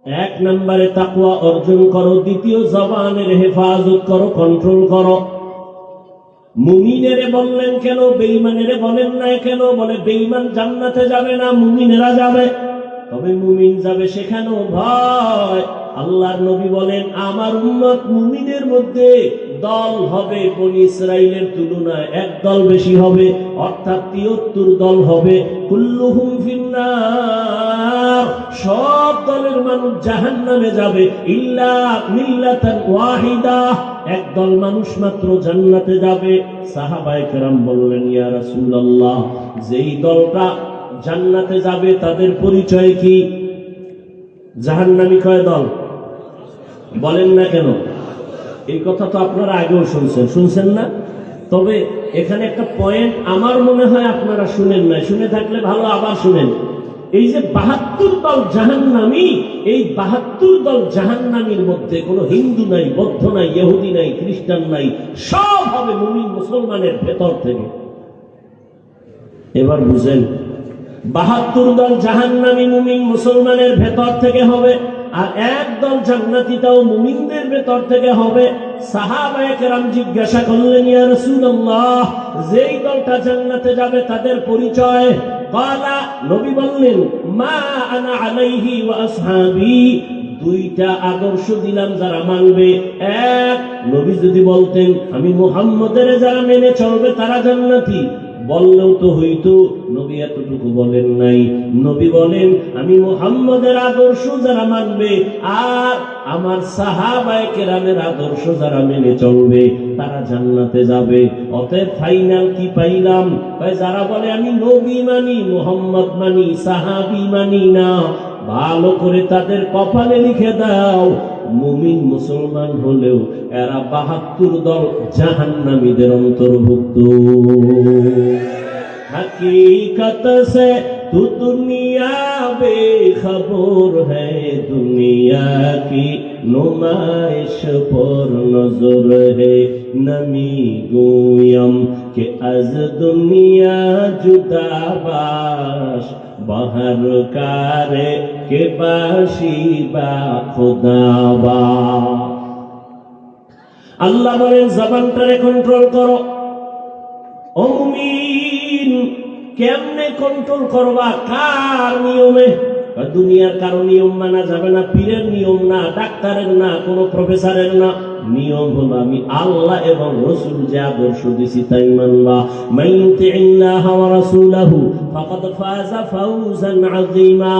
এক নম্বরে তাকওয়া অর্জন করো, দ্বিতীয় জবানের হেফাজত করো, কন্ট্রোল করো। মুমিনেরে বললেন কেন, বেঈমানেরে বলেন না কেন? বলে বেঈমান জান্নাতে যাবে না, মুমিনেরা যাবে। তবে মুমিন যাবে সেখানেও ভয়। আল্লাহর নবী বলেন, আমার উম্মত মুমিনের মধ্যে দল হবে বনী ইসরাইলের তুলনায় এক দল বেশি হবে, অর্থাৎ ৭৩ দল হবে। কুল্লুহুম ফিন্নার, সব দলের মানুষ জাহান্নামে যাবে, ইল্লা মিল্লাতান ওয়াহিদা, একদল মানুষ মাত্র জান্নাতে যাবে। সাহাবায়ে কেরাম বললেন, ইয়া রাসূলুল্লাহ, যেই দলটা জান্নাতে যাবে তাদের পরিচয় কি? জাহান্নামী কয় দল বলেন না কেন? এই কথা তো আপনারা আগেও শুনছেন না? তবে এখানে একটা পয়েন্ট আমার মনে হয় আপনারা শুনেন না, শুনে থাকলে ভালো, আবার শুনেন। এই যে ৭২ দল জাহান্নামী, এই ৭২ দল জাহান্নামীর মধ্যে কোনো হিন্দু নাই, বৌদ্ধ নাই, ইহুদি নাই, খ্রিস্টান নাই, সব হবে মুমিন মুসলমানের ভেতর থেকে। এবার বুঝেন, ৭২ দল জাহান্নামী মুমিন মুসলমানের ভেতর থেকে হবে, আর এক দল জান্নাতি, তাও মুমিনদের ভেতর থেকে হবে। সাহাবায়ে কেরাম জিজ্ঞাসা করলেন, ইয়া রাসূলুল্লাহ, যেই দলটা জান্নাতে যাবে তাদের পরিচয়? ক্বালা, নবী বললেন, মা আনা আলাইহি ওয়া আসহাবি, দুইটা আদর্শ দিলাম যারা মানবে। এক, নবী যদি বলতেন আমি মুহাম্মদের যারা মেনে চলবে তারা জান্নাতি, বললেও তো হইতো, নবী এতটুকু বলেন নাই। নবী বলেন আমি মুহাম্মদের আদর্শ যারা মানবে আর আমার সাহাবায়ে কেরামের আদর্শ যারা মেনে চলবে তারা জান্নাতে যাবে। অতএব ফাইনাল কি পাইলাম? যারা বলে আমি নবী মানি, মুহাম্মদ মানি, সাহাবী মানি না, ভালো করে তাদের কপালে লিখে দাও, মুমিন মুসলমান হলেও এরা ৭২ দল জাহান্নামীদের অন্তর্ভুক্ত। हकीकत से तू दुनिया बेखबर है, दुनिया की नुमाइश पर नजर है, नमी गोयम के अज दुनिया जुदा बाश, बाहर कारे के बाशी बा खुदाबा। আল্লাহ বলেন জবানটারে কন্ট্রোল করো। ও মুমিন, কেমনে কন্ট্রোল করবা? কার নিয়মে? দুনিয়ার কারো নিয়ম মানা যাবে না, পীরের নিয়ম না, ডাক্তারের না, কোনো প্রফেসরের না। নিয়ম হলো আমি আল্লাহ এবং রাসূল যে আদর্শ দিছি তাই মানবা। মান ইউতিল্লাহ ওয়া রাসূলাহু ফাকাদ ফাযা ফাওজান আযীমা,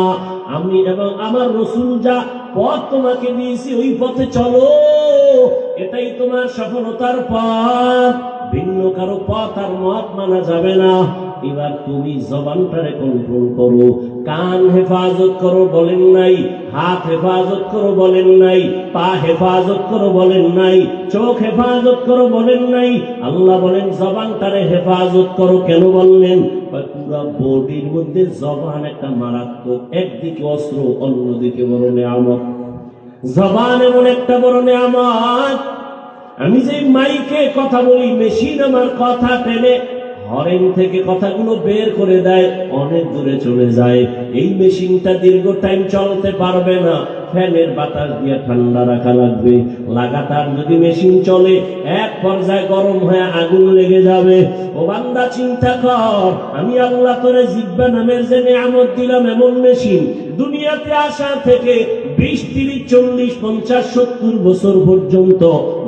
আমি এবং আমার রাসূল যা পথ তোমাকে দিয়েছি ওই পথে চলো, এটাই তোমার সফলতার পথ। ভিন্ন কারো পথ আর মত মানা যাবে না। এবার তুমি জবানটারে কন্ট্রোল করো, কান হেফাজত করো বলেন নাই, হাত হেফাজত করো বলেন নাই, পা হেফাজত করো বলেন নাই, চোখ হেফাজত করো বলেন নাই। আল্লাহ বলেন জবানটারে হেফাজত করো। কেন বললেন? পুরো বডির মধ্যে জবান একটা মারাত্মক, একদিকে অস্ত্র অন্যদিকে বড় নেয়ামত। জবান এমন একটা বড় নেয়ামত, আমি যে মাইকে কথা বলি, মেশিন আমার কথা টেনে হরেন থেকে কথাগুলো বের করে দেয়, অনেক দূরে চলে যায়। এই মেশিনটা দীর্ঘ টাইম চলতে পারবে না, ফ্যানের বাতাস দিয়ে ঠান্ডা রাখা লাগবে। লাগাতার যদি মেশিন চলে এক পর্যায়ে গরম হয়ে আগুন লেগে যাবে। ও বান্দা চিন্তা কর, আমি আল্লাহ তোরে জিহ্বা নামের যে নিয়ামত দিলাম, এমন মেশিন দুনিয়াতে আসা থেকে 20, 30, 40, 50, 70 বছর পর্যন্ত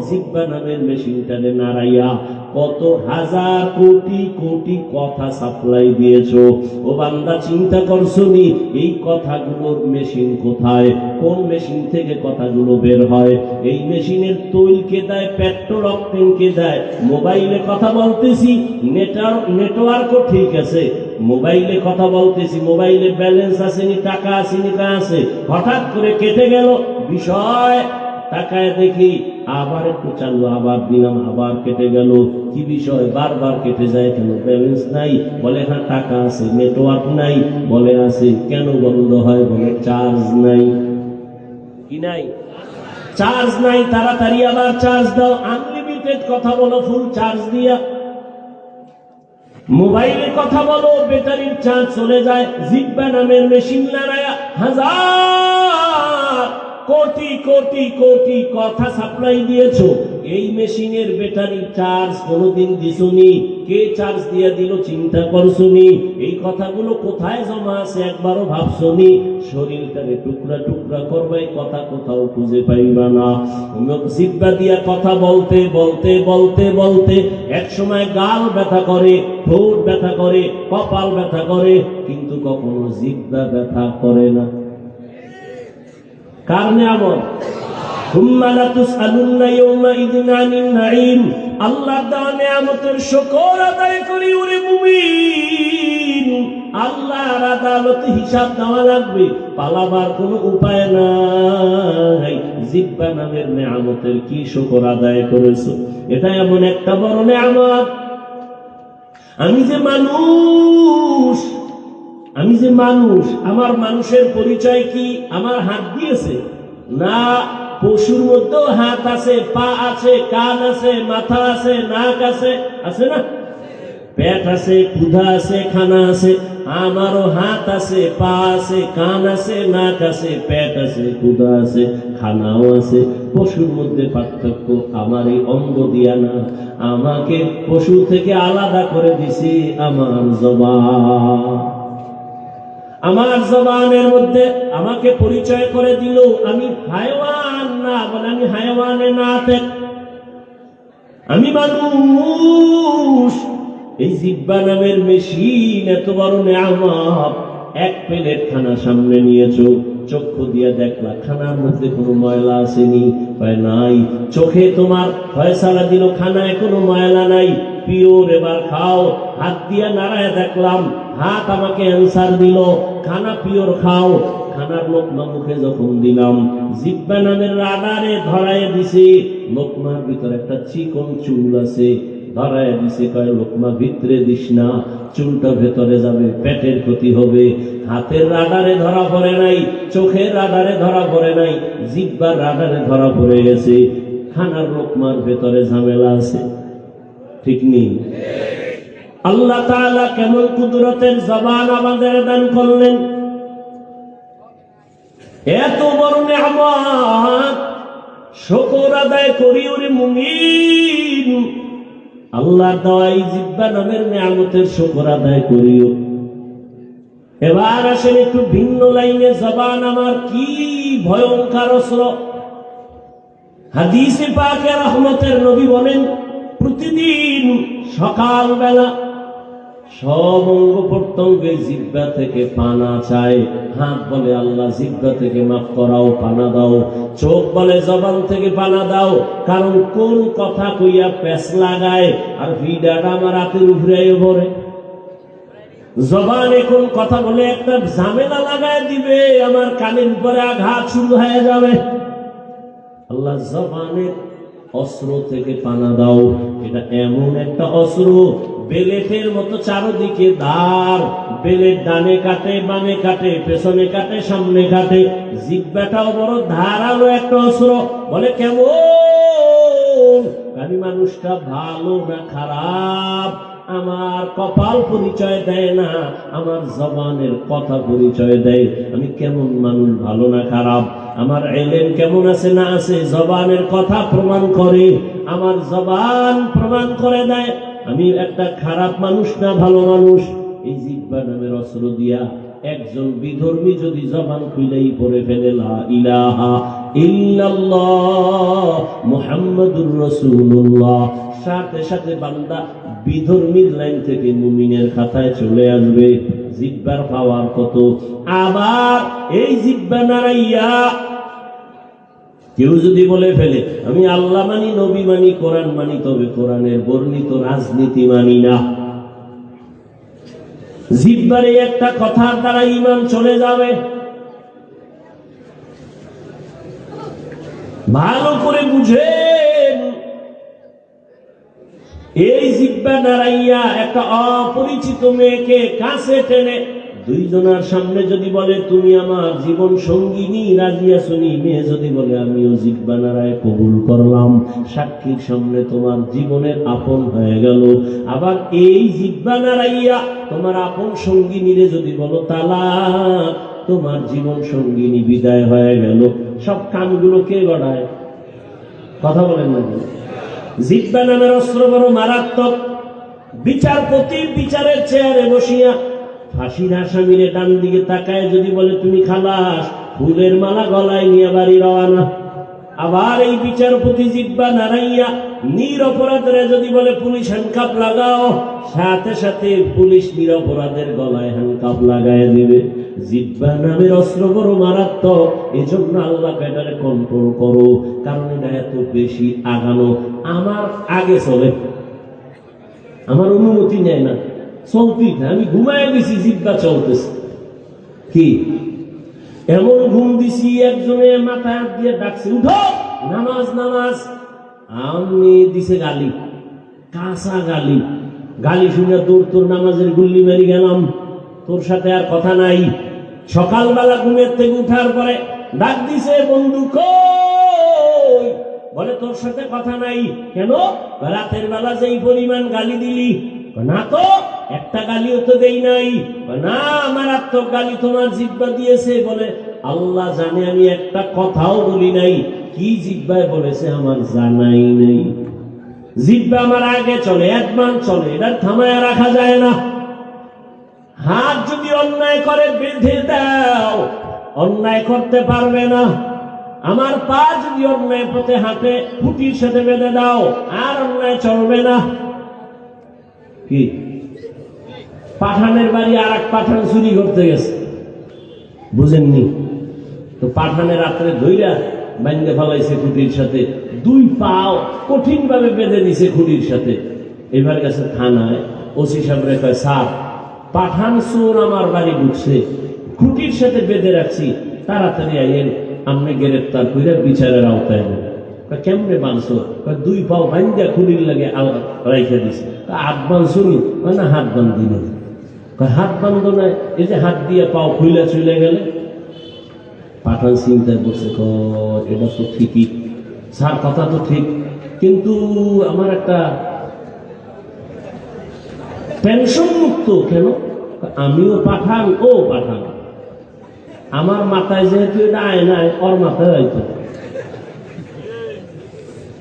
জিহ্বা নামের মেশিনটারে নাড়াইয়া কত হাজার কোটি কোটি কথা সাপ্লাই দিয়েছো। ও বান্দা চিন্তা করছো নি এই কথাগুলোর মেশিন কোথায়? কোন মেশিন থেকে কথাগুলো বের হয়? এই মেশিনের তৈল কে দেয়? পেট্রোল অকটেন কে দেয়? মোবাইলে কথা বলতেছি, নেটওয়ার্কও ঠিক আছে, মোবাইলে কথা বলতেছি, মোবাইলে ব্যালেন্স আসেনি, টাকা আসেনি, কা আছে, হঠাৎ করে কেটে গেল বিষয়, তাকায় দেখি আবার একটু চালু, আবার দিলাম, আবার কেটে গেল। কি বিষয়? বারবার কেটে যায় কেন? ব্যালেন্স নাই। বলে হ্যাঁ টাকা আছে। নেটওয়ার্ক নাই? বলে আছে। কেন বন্ধ হয়? বলে চার্জ নাই। কি নাই? চার্জ নাই। তাড়াতাড়ি আবার চার্জ দাও। আনলিমিটেড কথা বলো ফুল চার্জ দিয়া। মোবাইলে কথা বলো, ব্যাটারির চার্জ চলে যায়। জিহ্বা নামের মেশিন নাড়ায়া হাজার কোটি কোটি কথা সাপ্লাই দিয়েছো, এই মেশিনের ব্যাটারি চার্জ কোনোদিন দিছুনি? কে চার্জ দিয়ে দিল চিন্তা করছুনি? এই কথাগুলো কোথায় জমা আছে একবারও ভাবছুনি? শরীরটারে টুকরা টুকরা করবাই, কথা কোথাও খুঁজে পাইবা না। জিহ্বা দিয়া কথা বলতে বলতে বলতে বলতে এক সময় গাল ব্যথা করে, ঠোঁট ব্যথা করে, কপাল ব্যথা করে, কিন্তু কখনো জিহ্বা ব্যথা করে না। কার নিয়ামত? সুম্মা লাতুসআলুন্না ইয়াওমাইযিন আনিন নাঈম। আল্লাহর দেওয়া নিয়ামতের শুকর আদায় করি ওরে মুমিন। আল্লাহর আদালতে হিসাব দেওয়া লাগবে, পালাবার কোনো উপায় নাই। জিহ্বা নামের নিয়ামতের কি শুকর আদায় করেছো? এটা এমন একটা বড় নিয়ামত। আমি যে মানুষ, আমার মানুষের পরিচয় কি? আমার হাত দিয়েছে না? পশুর মধ্যেও হাত আছে, পা আছে, কান আছে, মাথা আছে, নাক আছে, আছে না? পেট আছে, ক্ষুধা আছে, খানা আছে। আমারও হাত আছে, পা আছে, কান আছে, নাক আছে, পেট আছে, ক্ষুধা আছে, খানাও আছে। পশুর মধ্যে পার্থক্য আমার এই অঙ্গ দিয়া না, আমাকে পশু থেকে আলাদা করে দিছি আমার জবান। আমার জবানের মধ্যে আমাকে পরিচয় করে দিল আমি হায়ওয়ান না, বলে আমি হায়ওয়ানে না থাক, আমি মানুষ। এই জিহ্বা নামের মেশিন এত বড় নিয়ামত। এক প্লেট খানা সামনে নিয়েছো, চক্ষু দিয়ে দেখলা খানার মধ্যে কোনো ময়লা আসেনি? নাই। চোখে তোমার ফয়সালা দিল খানায় কোনো ময়লা নাই, পিওর, এবার খাও। হাত দিয়া নাড়ায় দেখলাম, হাত আমাকে অ্যান্সার দিল খানা পিওর, খাও। খানার লোকমা মুখে যখন দিলাম, জিহ্বা নামের রাডারে ধরায় দিছে, লোকমার ভিতরে একটা চিকন চুল আছে, ধরায় দিছে, কয় লোকমা ভিতরে দিস না, চুলটা ভেতরে যাবে, পেটের ক্ষতি হবে। হাতের রাডারে ধরা পড়ে নাই, চোখের রাডারে ধরা পড়ে নাই, জিহ্বার রাডারে ধরা পড়ে গেছে। খানার লোকমার ভেতরে ঝামেলা আছে, ঠিক নেই? আল্লাহ তাআলা কেমন কুদরতের জবান আমাদের দান করলেন! এত বড় নিয়ামত, শুকর আদায় করি ওরে মুমিন। আল্লাহর দেওয়া এই জিহ্বা নামের নিয়ামতের শুকর আদায় করিও। এবার আসেন একটু ভিন্ন লাইনে। জবান আমার কি ভয়ঙ্কর অস্ত্র! হাদিসে পাকে রহমতের নবী বলেন, প্রতিদিন সকালবেলা সব অঙ্গ প্রত্যঙ্গে জিহ্বা থেকে পানা চায়। হাত বলে আল্লাহ জিহ্বা থেকে মাফ করাও, পানা দাও। চোখ বলে জবান থেকে পানা দাও, কারণ কোন কথা কইয়া পেঁচ লাগায় আর ভিডাটা আমার হাতের উপরে ভরে। জবানে কোন কথা বলে একটা ঝামেলা লাগায় দিবে, আমার কানের উপরে আঘাত শুরু হয়ে যাবে। আল্লাহ জবানের অস্ত্র থেকে পানা দাও। এটা এমন একটা অস্ত্র, বেলেটের মতো চারদিকে দাঁড়, বেলেট ডানে কাটে, বামে কাটে, পেছনে কাটে, সামনে কাটে। জিহ্বাটাও বড় ধারালো একটা অস্ত্র। বলে কেমন? আমি মানুষটা ভালো না খারাপ আমার কপাল পরিচয় দেয় না, আমার জবানের কথা পরিচয় দেয়। আমি কেমন মানুষ, ভালো না খারাপ, আমার ইলম কেমন আছে না আছে, জবানের কথা প্রমাণ করে। আমার জবান প্রমাণ করে দেয় আমি একটা খারাপ মানুষ না ভালো মানুষ। এই জিহ্বা নামের অস্ত্র দিয়া একজন বিধর্মী যদি জবান খুলেই পড়ে ফেলে লা ইলাহা ইল্লাল্লাহ মুহাম্মাদুর রাসূলুল্লাহ, সাথে সাথে বান্দা বিধর্মীর লাইন থেকে মুমিনের খাতায় চলে আসবে। জিহ্বার পাওয়ার কত! আবার এই জিহ্বা নাড়াইয়া কেউ যদি বলে ফেলে আমি আল্লাহ মানি, নবী মানি, কোরআন মানি, তবে কোরআনের বর্ণিত রাজনীতি মানি না, জিহ্বার এই একটা কথার দ্বারা ঈমান চলে যাবে। ভালো করে বুঝেন, এই জিহ্বা নাড়াইয়া একটা অপরিচিত মেয়েকে কাছে টেনে দুইজনের সামনে যদি বলে তুমি আমার জীবন সঙ্গিনী, রাজিয়া শুনি, মেয়ে যদি বলে আমিও জিহ্বা নাড়ায় কবুল করলাম, সাক্ষীর সামনে তোমার জীবনের আপন হয়ে গেল। আবার এই জিহ্বা নাড়াইয়া তোমার আপন সঙ্গিনীরে যদি বলো তালাক, তোমার জীবন সঙ্গিনী বিদায় হয়ে গেল। সব কামগুলো কে গড়ায়? কথা বলেন না। জিহ্বা নামের অস্ত্র বড় মারাত্মক। বিচারপতি বিচারের চেয়ারে বসিয়া ফাঁসির আসামিরে ডান দিকে তাকায় যদি বলে তুমি খালাস, ফুলের মালা গলায় নিয়ে বাড়ি রওয়ানা। আবার এই বিচারপতি জিহ্বা নাড়াইয়া নিরপরাধের যদি বলে পুলিশ হ্যান্ডকাপ লাগাও, সাথে সাথে পুলিশ নিরপরাধের গলায় হ্যান্ডকাপ লাগায় দিবে। জিহ্বা নামের অস্ত্র বড় মারাত্মক। এই জন্য আল্লাহ এটারে কন্ট্রোল করো, কারণ এটা এত বেশি আগানো আমার আগে চলে, আমার অনুমতি নেয় না, চলতি না। আমি ঘুমায় গেছি, জিহ্বা চলতেছে। কি এমন ঘুম দিছি, একজনে মাথায় হাত দিয়ে ডাকছে, উঠো, নামাজ নামাজ। আমি দিছে গালি, কাঁচা গালি। গালি শুনে তোর নামাজের গুল্লি মারি গেলাম, তোর সাথে আর কথা নাই। সকালবেলা ঘুমের থেকে উঠার পরে ডাক দিছে, বন্ধু কই? বলে তোর সাথে কথা নাই। কেন? রাতের বেলা যেই পরিমাণ গালি দিলি। না তো, একটা গালিও তো দেই নাই। না, আমার আত্মক গালি তোমার জিহ্বা দিয়েছে। বলে আল্লাহ জানে আমি একটা কথাও বলি নাই। কি জিহ্বায় বলেছে আমার জানাই নেই। জিহ্বা আমার আগে চলে, অ্যাডভান্স চলে, এটা থামায় রাখা যায় না। হাত যদি অন্যায় করে বেঁধে দাও, অন্যায় করতে পারবে না। আমার পা যদি অন্যায় পথে হাঁটে, খুঁটির সাথে বেঁধে দাও, আর অন্যায় চলবে না। কি পাঠানের বাড়ি আর এক পাঠান চুরি করতে গেছে, বুঝেননি তো? পাঠানের রাত্রে ধইরা বান্ধে ফেলাইছে খুঁটির সাথে, দুই পাও কঠিন ভাবে বেঁধে দিছে খুঁটির সাথে। এবার গেছে থানায়, ওসি সাহেব কয়, স্যার পাঠান চোর আমার বাড়ি ঢুকছে, খুঁটির সাথে বেঁধে রাখছি, তাড়াতাড়ি আইয়েন, আপনি গ্রেফতার করে বিচারের আওতায় নেন। কেমনে বাঁধছো? দুই পাও বান্ধা খুঁটির লাগে রাইখা দিছে। হাত বাঁধছো নি? না, হাত বান্ধি না। হাত বান্ধ নাই, এই যে হাত দিয়ে পাও খুইলা চলে গেলে। পাঠান চিন্তায় বসে, এটা তো ঠিকই স্যার, কথা তো ঠিক, কিন্তু আমার একটা পেনশন মুক্ত কেন? আমিও পাঠান, ও পাঠান, আমার মাথায় যেহেতু এটা আয় নাই, ওর মাথায় হয়তো।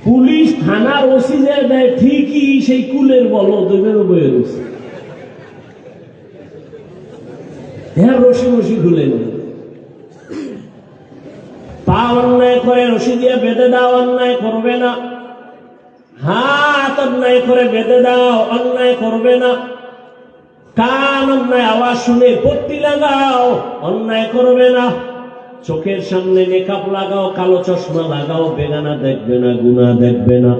পুলিশ থানার ওসি যে দেয় ঠিকই, সেই কুলের বলো দেবেরও বয়ে রয়েছে। হ্যাঁ, রশি রশি খুলে নেই। পা অন্যায় করে রশি দিয়ে বেঁধে দাও, অন্যায় করবে না। হাত অন্যায় করে বেঁধে দাও, অন্যায় করবে না। কান অন্যায় আওয়াজ শুনে পট্টি লাগাও, অন্যায় করবে না। চোখের সামনে মেকআপ লাগাও, কালো চশমা লাগাও, বেগানা দেখবে না, গুনাহ দেখবে না।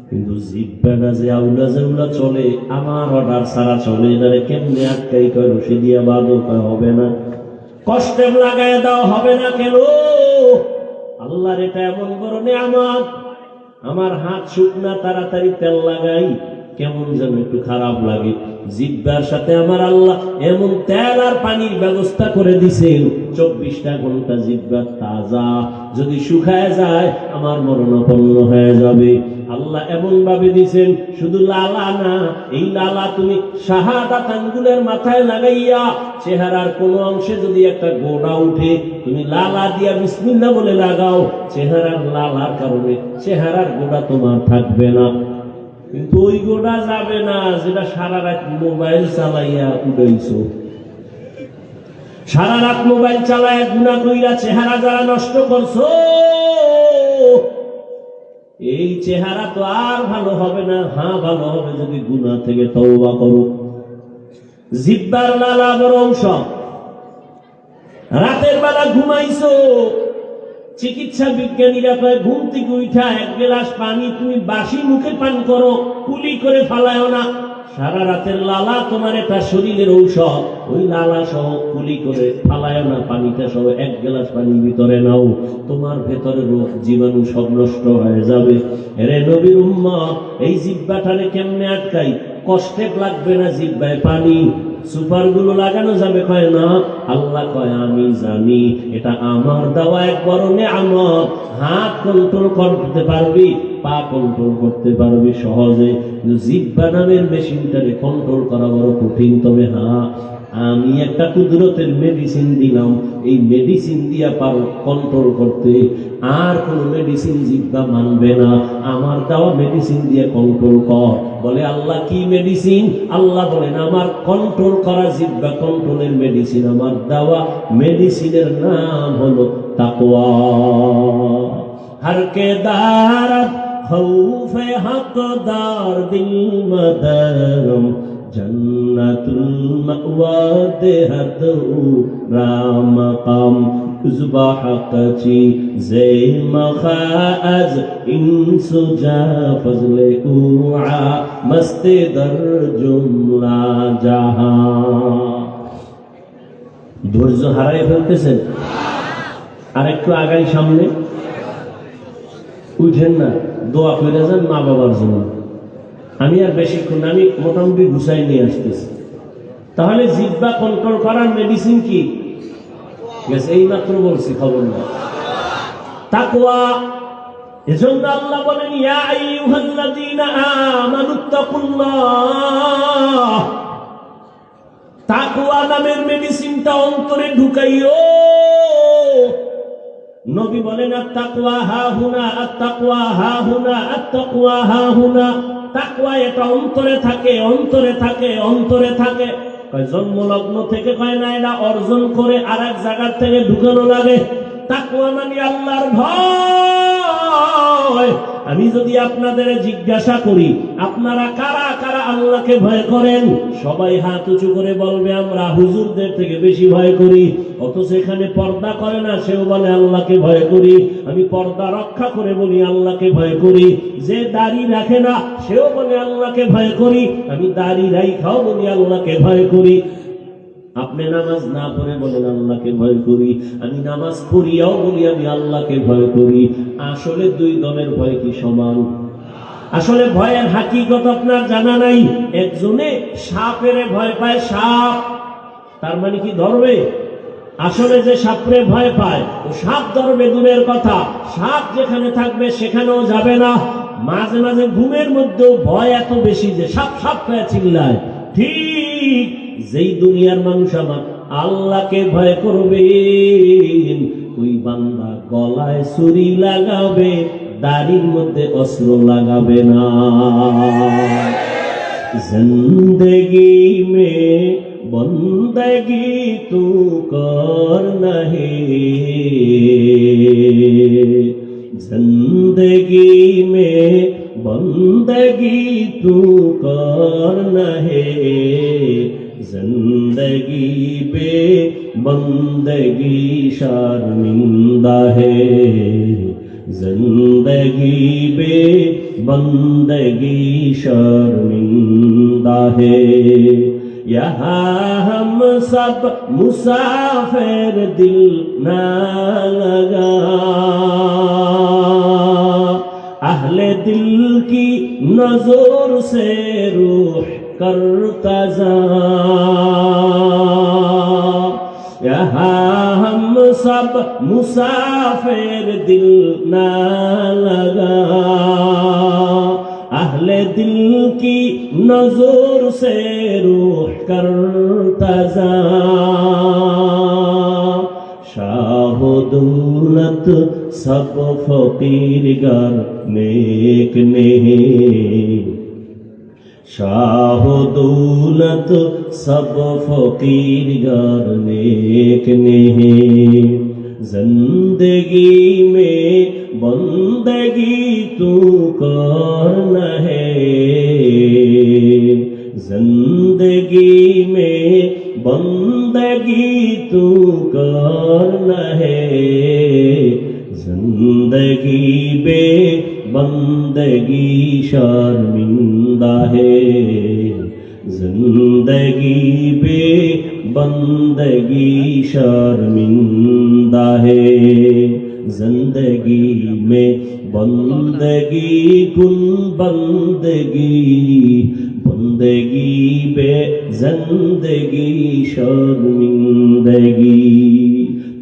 কিন্তু জিহ্বাটা যে আউলা জাউলা চলে, আমার অর্ডার ছাড়া চলে, এটারে কেমনে আটকাই? কয় রশি দিয়া বাঁধো, হবে না। কষ্টে লাগায় দাও, হবে না। কেন? আল্লাহর এটা এমন বড় নিয়ামত। আমার হাত শুকনা, তাড়াতাড়ি তেল লাগাই, কেমন যেন একটু খারাপ লাগে। জিহ্বার সাথে আমার আল্লাহ এমন তেল আর পানির ব্যবস্থা করে দিছেন, 24টা ঘন্টা জিহ্বা তাজা। যদি শুকায় যায়, আমার মরণাপন্ন হয়ে যাবে। আল্লাহ এমন ভাবে দিছেন, শুধু লালা না, এই লালা তুমি শাহাদাত আঙ্গুলের মাথায় লাগাইয়া চেহারার কোন অংশে যদি একটা গোড়া উঠে, তুমি লালা দিয়া বিসমিল্লাহ বলে লাগাও, চেহারার লালার কারণে চেহারার গোড়া তোমার থাকবে না। কিন্তু ওই গোড়া যাবে না যেটা সারা রাত মোবাইল চালাইয়া উড়াইছো। সারা রাত মোবাইল চালাইয়া গুনাহ কইরা চেহারা যারা নষ্ট করছো, এই চেহারা তো আর ভালো হবে না। হ্যাঁ, ভালো হবে যদি গুনাহ থেকে তওবা করো। জিহ্বার লালা বড় অংশ। রাতের বেলা ঘুমাইছো, চিকিৎসা বিজ্ঞানীরা কয় ঘুম থেকে উঠা 1 গ্লাস পানি তুমি বাসি মুখে পান করো, কুলি করে ফালায়ও না। সারা রাতের লালা তোমার একটা শরীরের ঔষধ, ওই লালা সহ কুলি করে ফালায়ও না, পানিটা সহ 1 গ্লাস পানির ভিতরে নাও, তোমার ভেতরে রোগ জীবাণু সব নষ্ট হয়ে যাবে। এরে নবীর উম্মত, এই জিহ্বাটারে কেমনে আটকাই? কষ্টে লাগবে না, জিহ্বায় পানি সুপার গুলো লাগানো যাবে? কয় না। আল্লাহ কয় আমি জানি, এটা আমার দেওয়া এক বড় নিয়ামত। হাত কন্ট্রোল করতে পারবি, পা কন্ট্রোল করতে পারবি সহজে, কিন্তু জিহ্বা নামের মেশিনটারে কন্ট্রোল করা বড় কঠিন। তবে হ্যাঁ, আমি একটা কুদরতের মেডিসিন দিলাম, এই মেডিসিন দিয়া পারো কন্ট্রোল করতে, আর কোন মেডিসিন জিব্বা মানবে না, আমার দেওয়া মেডিসিন দিয়ে কন্ট্রোল কর। বলে আল্লাহ কি মেডিসিন? আল্লাহ বলেন আমার কন্ট্রোল করা জিব্বা কন্ট্রোলের মেডিসিন, আমার দেওয়া মেডিসিনের নাম হলো তাকওয়া। हर के दारत खौफे हकदार दिल मदरम जन्नतुल मअवा देहत राम कम उज़बा हक़ची ज़े मख़ाज़ इंसुजा फज़ले उआ मस्ते दर जुमला जहां। ধৈর্য হারাই ফেলতেছেন, আর একটু আগাই সামনে উঠেন না, দোয়া করে যান মা বাবার জন্য। আমি আর বেশিক্ষণ, আমি মোটামুটি গুছাই নিয়ে আসতেছি। তাহলে জিহ্বা কন্ট্রোল করার মেডিসিন কি? এই মাত্র বলছি, খবর না, তাকওয়া। এজন্য আল্লাহ বলেন ইয়া আইয়ুহাল্লাযীনা আমানুত্তাকুল্লাহ, তাকওয়া নামের মেডিসিনটা অন্তরে ঢুকাইও। নবী বলেন আত-তাকওয়া হাহুনা, আত-তাকওয়া হাহুনা, আত-তাকওয়া হাহুনা। তাকওয়া এটা অন্তরে থাকে, অন্তরে থাকে, অন্তরে থাকে। জন্মলগ্ন থেকে কয় না, এটা অর্জন করে আর এক জায়গার থেকে ঢুকানো লাগে। তাকওয়া মানে আল্লাহর ভয়। আমি যদি আপনাদের জিজ্ঞাসা করি আপনারা কারা কারা আল্লাহকে ভয় করেন, সবাই হাত উঁচু করে বলবে আমরা হুজুরদের থেকে বেশি ভয় করি। অথচ এখানে পর্দা করে না, সেও বলে আল্লাহকে ভয় করি। আমি পর্দা রক্ষা করে বলি আল্লাহকে ভয় করি। যে দাড়ি রাখে না সেও বলে আল্লাহকে ভয় করি। আমি দাড়ি রাখাও বলি আল্লাহকে ভয় করি। আপনি নামাজ না পড়ে বলেন আল্লাহকে ভয় করি, আমি নামাজ পড়িয়াও বলি আমি আল্লাহকে ভয় করি। আসলে দুই দলের ভয় কি সমান? আসলে ভয়ের হাকিকত আপনার জানা নাই। একজনে সাপের ভয় পায়, সাপ, তার মানে কি ধরবে? আসলে যে সাপরে ভয় পায় ও সাপ ধরবে দূরের কথা, সাপ যেখানে থাকবে সেখানেও যাবে না। মাঝে মাঝে ঘুমের মধ্যেও ভয় এত বেশি যে সাপ সাপ হয়ে চিল্লায়। ঠিক যেই দুনিয়ার মানুষ আমার আল্লাহকে ভয় করবে, ওই বান্দা গলায় ছুরি লাগাবে, দাড়ির মধ্যে অস্ত্র লাগাবে না। জিন্দেগি মে বন্দেগি তু কর নহে, जिंदगी में बंदगी तू करना है, जिंदगी पे बंदगी शर्मिंदा है, जिंदगी पे बंदगी शर्मिंदा है। यहाँ हम सब मुसाफिर दिल ना लगा, अहले दिल की नजर से रूह करता जा। यहाँ हम सब मुसाफिर दिल ना लगा, अहले दिल की नजर से रूह करता जा। शाह दौलत सब फकीर गर नेक नहीं, शाह दौलत सब फकीर गर नेक नहीं, जिंदगी में बंदगी तू करना है, जिंदगी में बंदगी तू करना है, जिंदगी बे बंदगी शर्मिंदा है, जिंदगी बे बंदगी शर्मिंदा है, जिंदगी में बंदगी कुल बंदगी, बंदगी बे जिंदगी शर्मिंदगी।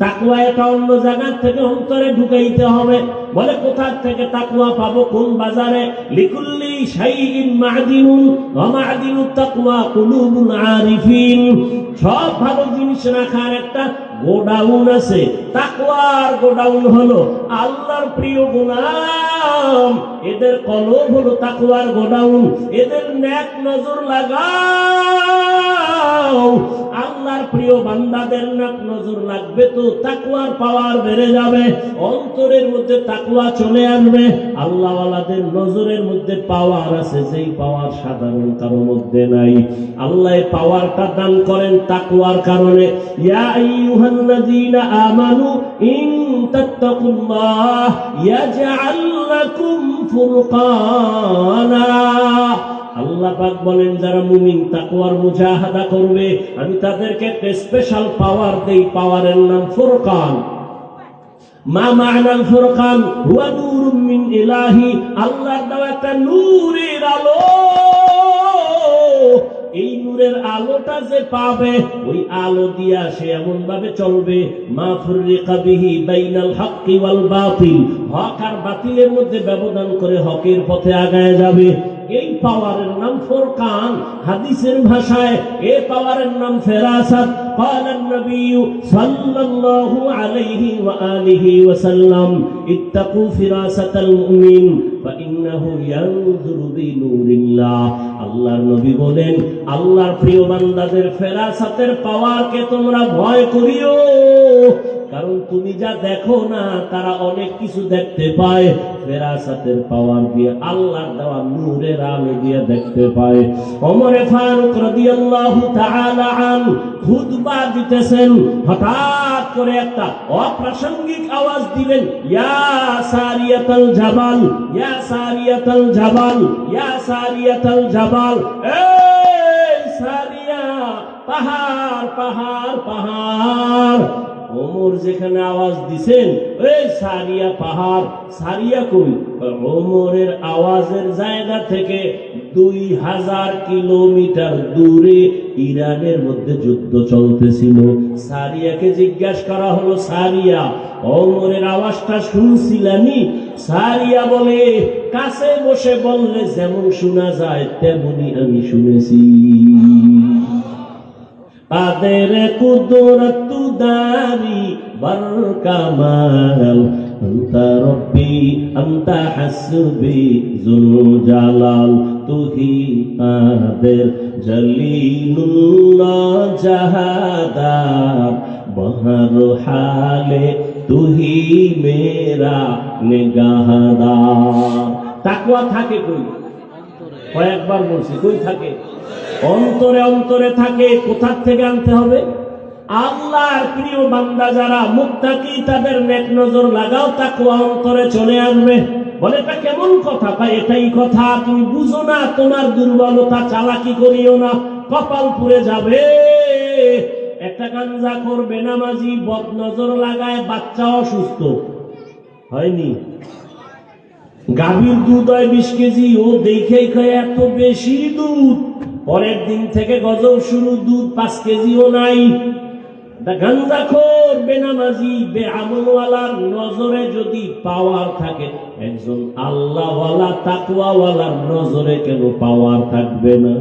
তাকওয়া এটা অন্য জায়গা থেকে অন্তরে ঢুকাইতে হবে। বলে কোথা থেকে তাকওয়া পাবো? কোন বাজারে? লিকুল্লি শাইইন মা'দিনুন ওয়া মা'দিনুত তাকওয়া কুলুবুল আরিফিন। সব ভালো জিনিস রাখার একটা গোডাউন আছে। তাকওয়ার গোডাউন হলো আল্লাহর প্রিয় গোলাম, এদের কলব হলো তাকওয়ার গোডাউন। এদের নেক নজর লাগাও, আল্লাহর প্রিয় বান্দাদের নেক নজর লাগবে তো তাকওয়ার পাওয়ার বেড়ে যাবে, অন্তরের মধ্যে তাকওয়া চলে আসবে। আল্লাহওয়ালাদের নজরের মধ্যে পাওয়ার আছে, যেই পাওয়ার সাধারণ কারো মধ্যে নাই। আল্লাহ পাওয়ারটা দান করেন তাকওয়ার কারণে। ইয়া আইয়ুহাল্লাযীনা আমানু ইন তাত্তাকুল্লাহ ইয়াজআল লাকুম ফুরকানা। আল্লাহ পাক বলেন যারা মুমিন তাকওয়ার মুজাহাদা করবে আমি তাদেরকে একটা স্পেশাল পাওয়ার দেই, পাওয়ারের নাম ফুরকান। মা মা'নাল ফুরকান হুয়া নূরুম মিন ইলাহি, আল্লাহর দেওয়া একটা নূরের আলো। এই নূরের আলোটা যে পাবে ওই আলো দিয়া সে এমন ভাবে চলবে মা ফুররিকা বিহি বাইনাল হাক্কি ওয়াল বাতিল, হক আর বাতিলের মধ্যে ব্যবধান করে হকের পথে আগায় যাবে। এই পাওয়ারের নাম ফুরকান। হাদিসের ভাষায় এই পাওয়ারের নাম ফেরাসাত। قال النبي صلى الله عليه وآله وسلم اتقوا فراسة المؤمن فإنه ينظر بنور الله। আল্লাহর নবী বলেন আল্লাহর প্রিয় বান্দাদের ফেরাসাতের পাওয়ারকে তোমরা ভয় করিও, কারণ তুমি যা দেখো না তারা অনেক কিছু দেখতে পায়। ফেরাসাতের পাওয়ার দিয়ে আল্লাহর দেওয়া নূরের আলো দিয়ে দেখতে পায়। ওমর ফারুক রাদিয়াল্লাহু তাআলা আনহু খুতবা দিতেছেন, হঠাৎ করে একটা অপ্রাসঙ্গিক আওয়াজ দিলেন, ইয়া সারিয়াতাল জাবাল, ইয়া সারিয়াতাল জাবাল, ইয়া সারিয়াতাল জাবাল। এই সারিয়া, পাহাড় পাহাড় পাহাড়। ওমর যেখানে আওয়াজ দিছেন ওই সারিয়া পাহাড়, সারিয়া কই? ওমরের আওয়াজের জায়গা থেকে 2000 কিলোমিটার দূরে ইরানের মধ্যে যুদ্ধ চলতেছিল। সারিয়াকে জিজ্ঞাসা করা হলো, সারিয়া ওমরের আওয়াজটা শুনছিলানি? সারিয়া বলে কাছে বসে বললে যেমন শোনা যায় তেমনি আমি শুনেছি। কাদের কুদরত দারি বরকামাল আনতা রব্বি আনতা হাসবি যুল জালাল তুহি কাদের জলিলুল্লাহ জাহাদার বহর হালে তুহি মেরা নিগাহদার। তাকওয়া থাকে কই? কয়েকবার বলছি, কই থাকে? অন্তরে। অন্তরে থাকে। কোথা থেকে আনতে হবে? আল্লাহর প্রিয় বান্দা যারা মুত্তাকি তাদের নেক নজর লাগাও, তাকওয়া অন্তরে চলে আসবে। বলে এটা কেমন কথা? এটাই কথা, তুমি বুঝো না, তোমার দুর্বলতা, চালাকি করিও না, কপাল পুড়ে যাবে। একটা গাঞ্জাখোর বেনামাজি বদ নজর লাগায়, বাচ্চা অসুস্থ হয়নি, গাভীর দুধ হয় 20 কেজি, ও দেখেই খায় এত বেশি দুধ, পরের দিন থেকে গজব শুরু, দুধ 5 কেজিও নাই। গাঞ্জাখোর বেনামাজি বেআমলওয়ালার নজরে যদি পাওয়ার থাকে, একজন আল্লাহওয়ালা তাকওয়াওয়ালার নজরে কেন পাওয়ার থাকবে না?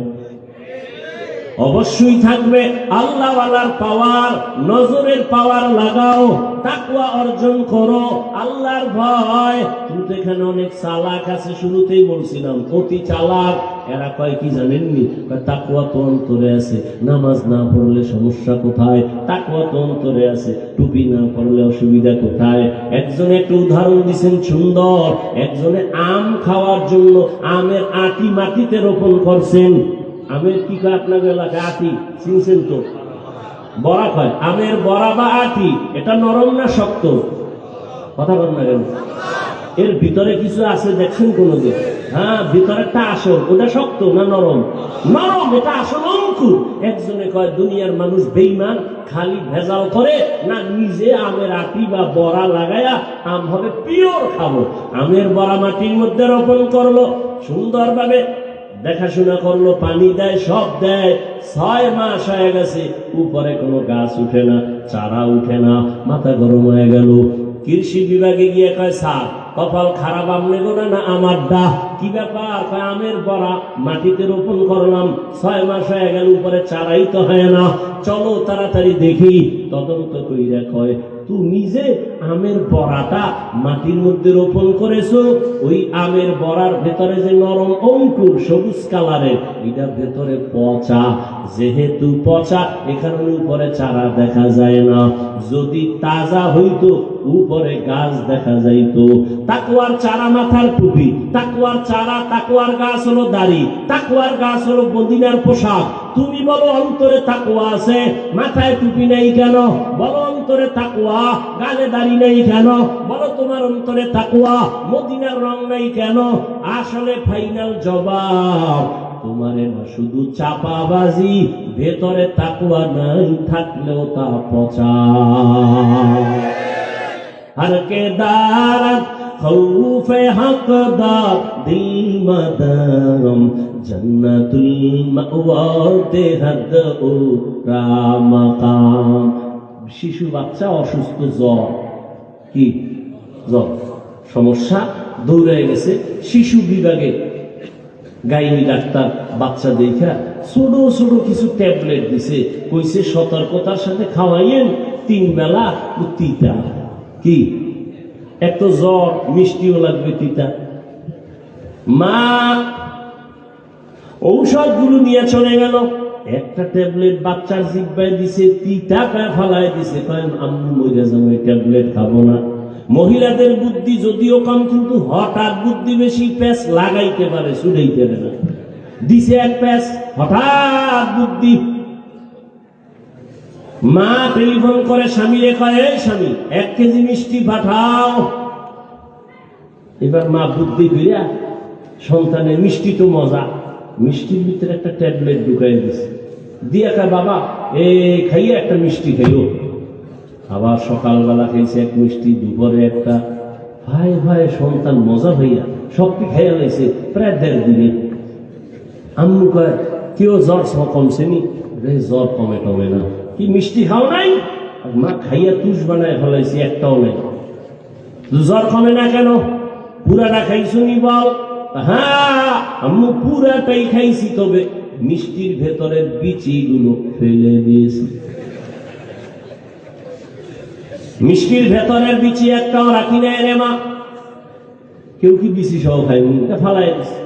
অবশ্যই থাকবে। আল্লাহওয়ালার পাওয়ার, নজরের পাওয়ার লাগাও, তাকওয়া অর্জন করো, আল্লাহর ভয়। কিন্তু এখানে অনেক চালাক আছে, শুরুতেই বলছিলাম অতি চালাক। এরা কয় কি জানেননি? তাকওয়া তো অন্তরে আছে, নামাজ না পড়লে সমস্যা কোথায়? তাকওয়া তো অন্তরে আছে, টুপি না পড়লে অসুবিধা কোথায়? একজনে একটা উদাহরণ দিচ্ছেন সুন্দর। একজনে আম খাওয়ার জন্য আমের আটি মাটিতে রোপণ করছেন। আমের কি কয় আপনাদের এলাকায়? আটি চিনছেন তো? বড়া কয়। আমের বড়া বা আটি, এটা নরম না শক্ত? কথা বল না কেন? এর ভিতরে কিছু আছে দেখছেন কোনদিন? হ্যাঁ, ভিতরেরটা আসল, ওটা শক্ত না নরম? নরম, এটা আসল অঙ্কুর। একজনে কয় দুনিয়ার মানুষ বেঈমান, খালি ভেজাল করে না, নিজে আমের আটি বা বড়া লাগায়া আম হবে পিওর খাবো। আমের বড়া মাটির মধ্যে রোপণ করলো, সুন্দরভাবে দেখাশোনা করলো, পানি দেয়, সব দেয়। 6 মাস হয়ে গেছে, উপরে কোনো গাছ উঠে না, চারা উঠে না। মাথা গরম হয়ে গেল। কৃষি বিভাগে গিয়ে কয়, স্যার কপাল খারাপ আমনে গোনা না আমার দা? কি ব্যাপার? কয় আমের বড়া মাটিতে রোপণ করলাম, 6 মাস হয়ে গেল, উপরে চারাই তো হয় না, চলো তাড়াতাড়ি দেখি। তদন্ত কইরা কয়, তুমি যে আমের বড়াটা মাটির মধ্যে রোপণ করেছো, ওই আমের বড়ার ভেতরে যে নরম অঙ্কুর সবুজ কালারের, এটার ভেতরে পচা। যেহেতু পচা, এখানে উপরে চারা দেখা যায় না। যদি তাজা হইতো উপরে গাছ দেখা যাইতো। তাকওয়ার চারা মাথার টুপি, তাকওয়ার চারা, তাকওয়ার গাছ হলো দাড়ি, তাকওয়ার গাছ হলো মদিনার পোশাক। তুমি বলো অন্তরে তাকওয়া আছে, মাথায় টুপি নেই কেন? বলো অন্তরে তাকওয়া, গালে দাড়ি নেই কেন? বলো তোমার অন্তরে তাকওয়া, মদিনার রং নাই কেন? আসলে ফাইনাল জবাব তোমারে না শুধু চাপাবাজি, ভেতরে তাকওয়া নাই থাকলেও তা পচা। हर के दारत खौफे हकदार दिल मदाम जन्नतुल मावा तेहद ओ रामकाम। শিশু বাচ্চা অসুস্থ, জ্বর, কি জ্বর সমস্যা, দৌড়ে গেছে শিশু বিভাগে। গাইনি ডাক্তার বাচ্চা দেখা ছোট ছোট কিছু ট্যাবলেট দিছে, কইছে সতর্কতার সাথে খাওয়াইয়েন, 3 বেলা তিতা। কি এত জ্বর, মিষ্টিও লাগবে, তিতা। মা ঔষধগুলো নিয়ে চলে গেল, একটা ট্যাবলেট বাচ্চার জিব্বায় দিছে, তিতা ফালায় দিছে। আম্মু মরে যাবো, এই ট্যাবলেট খাবো না। মহিলাদের বুদ্ধি যদিও কম, কিন্তু হঠাৎ বুদ্ধি বেশি, প্যাচ লাগাইতে পারে, ছুটাইতে পারে না। দিছে এক প্যাচ, হঠাৎ বুদ্ধি। মা টেলিফোন করে স্বামীরে কয়, এই স্বামী 1 কেজি মিষ্টি পাঠাও। এবার মা বুদ্ধি কইরা সন্তানের মিষ্টি তো মজা, মিষ্টির ভিতরে একটা ট্যাবলেট ঢুকাই দিছে, দিয়া কয় বাবা এই খাইয়ে একটা মিষ্টি খাইও। আবার সকালবেলা খাইছে 1 মিষ্টি, দুপুরে একটা। ভাই ভাই সন্তান মজা হইয়া সবটি খাইয়া লাইছে প্রায় 1.5 দিনে। আম্মু কয়, কেউ জ্বর কমছে নি? জ্বর কমে টমে না। কি মিষ্টি খাও নাই? মা খাইয়া তুষ বানায় ফেলাইছি, একটাও নাই। জ্বর কমে না কেন? পুরাটা খাইছো নি বল? হ্যাঁ আম্মু পুরাটাই খাইছি, তবে মিষ্টির ভেতরের বিচিগুলো ফেলে দিয়েছি। মিষ্টির ভেতরের বিচি একটাও রাখি নাই রে মা। কেউ কি বিচি সহ খায়নি? ফালাই দিছে।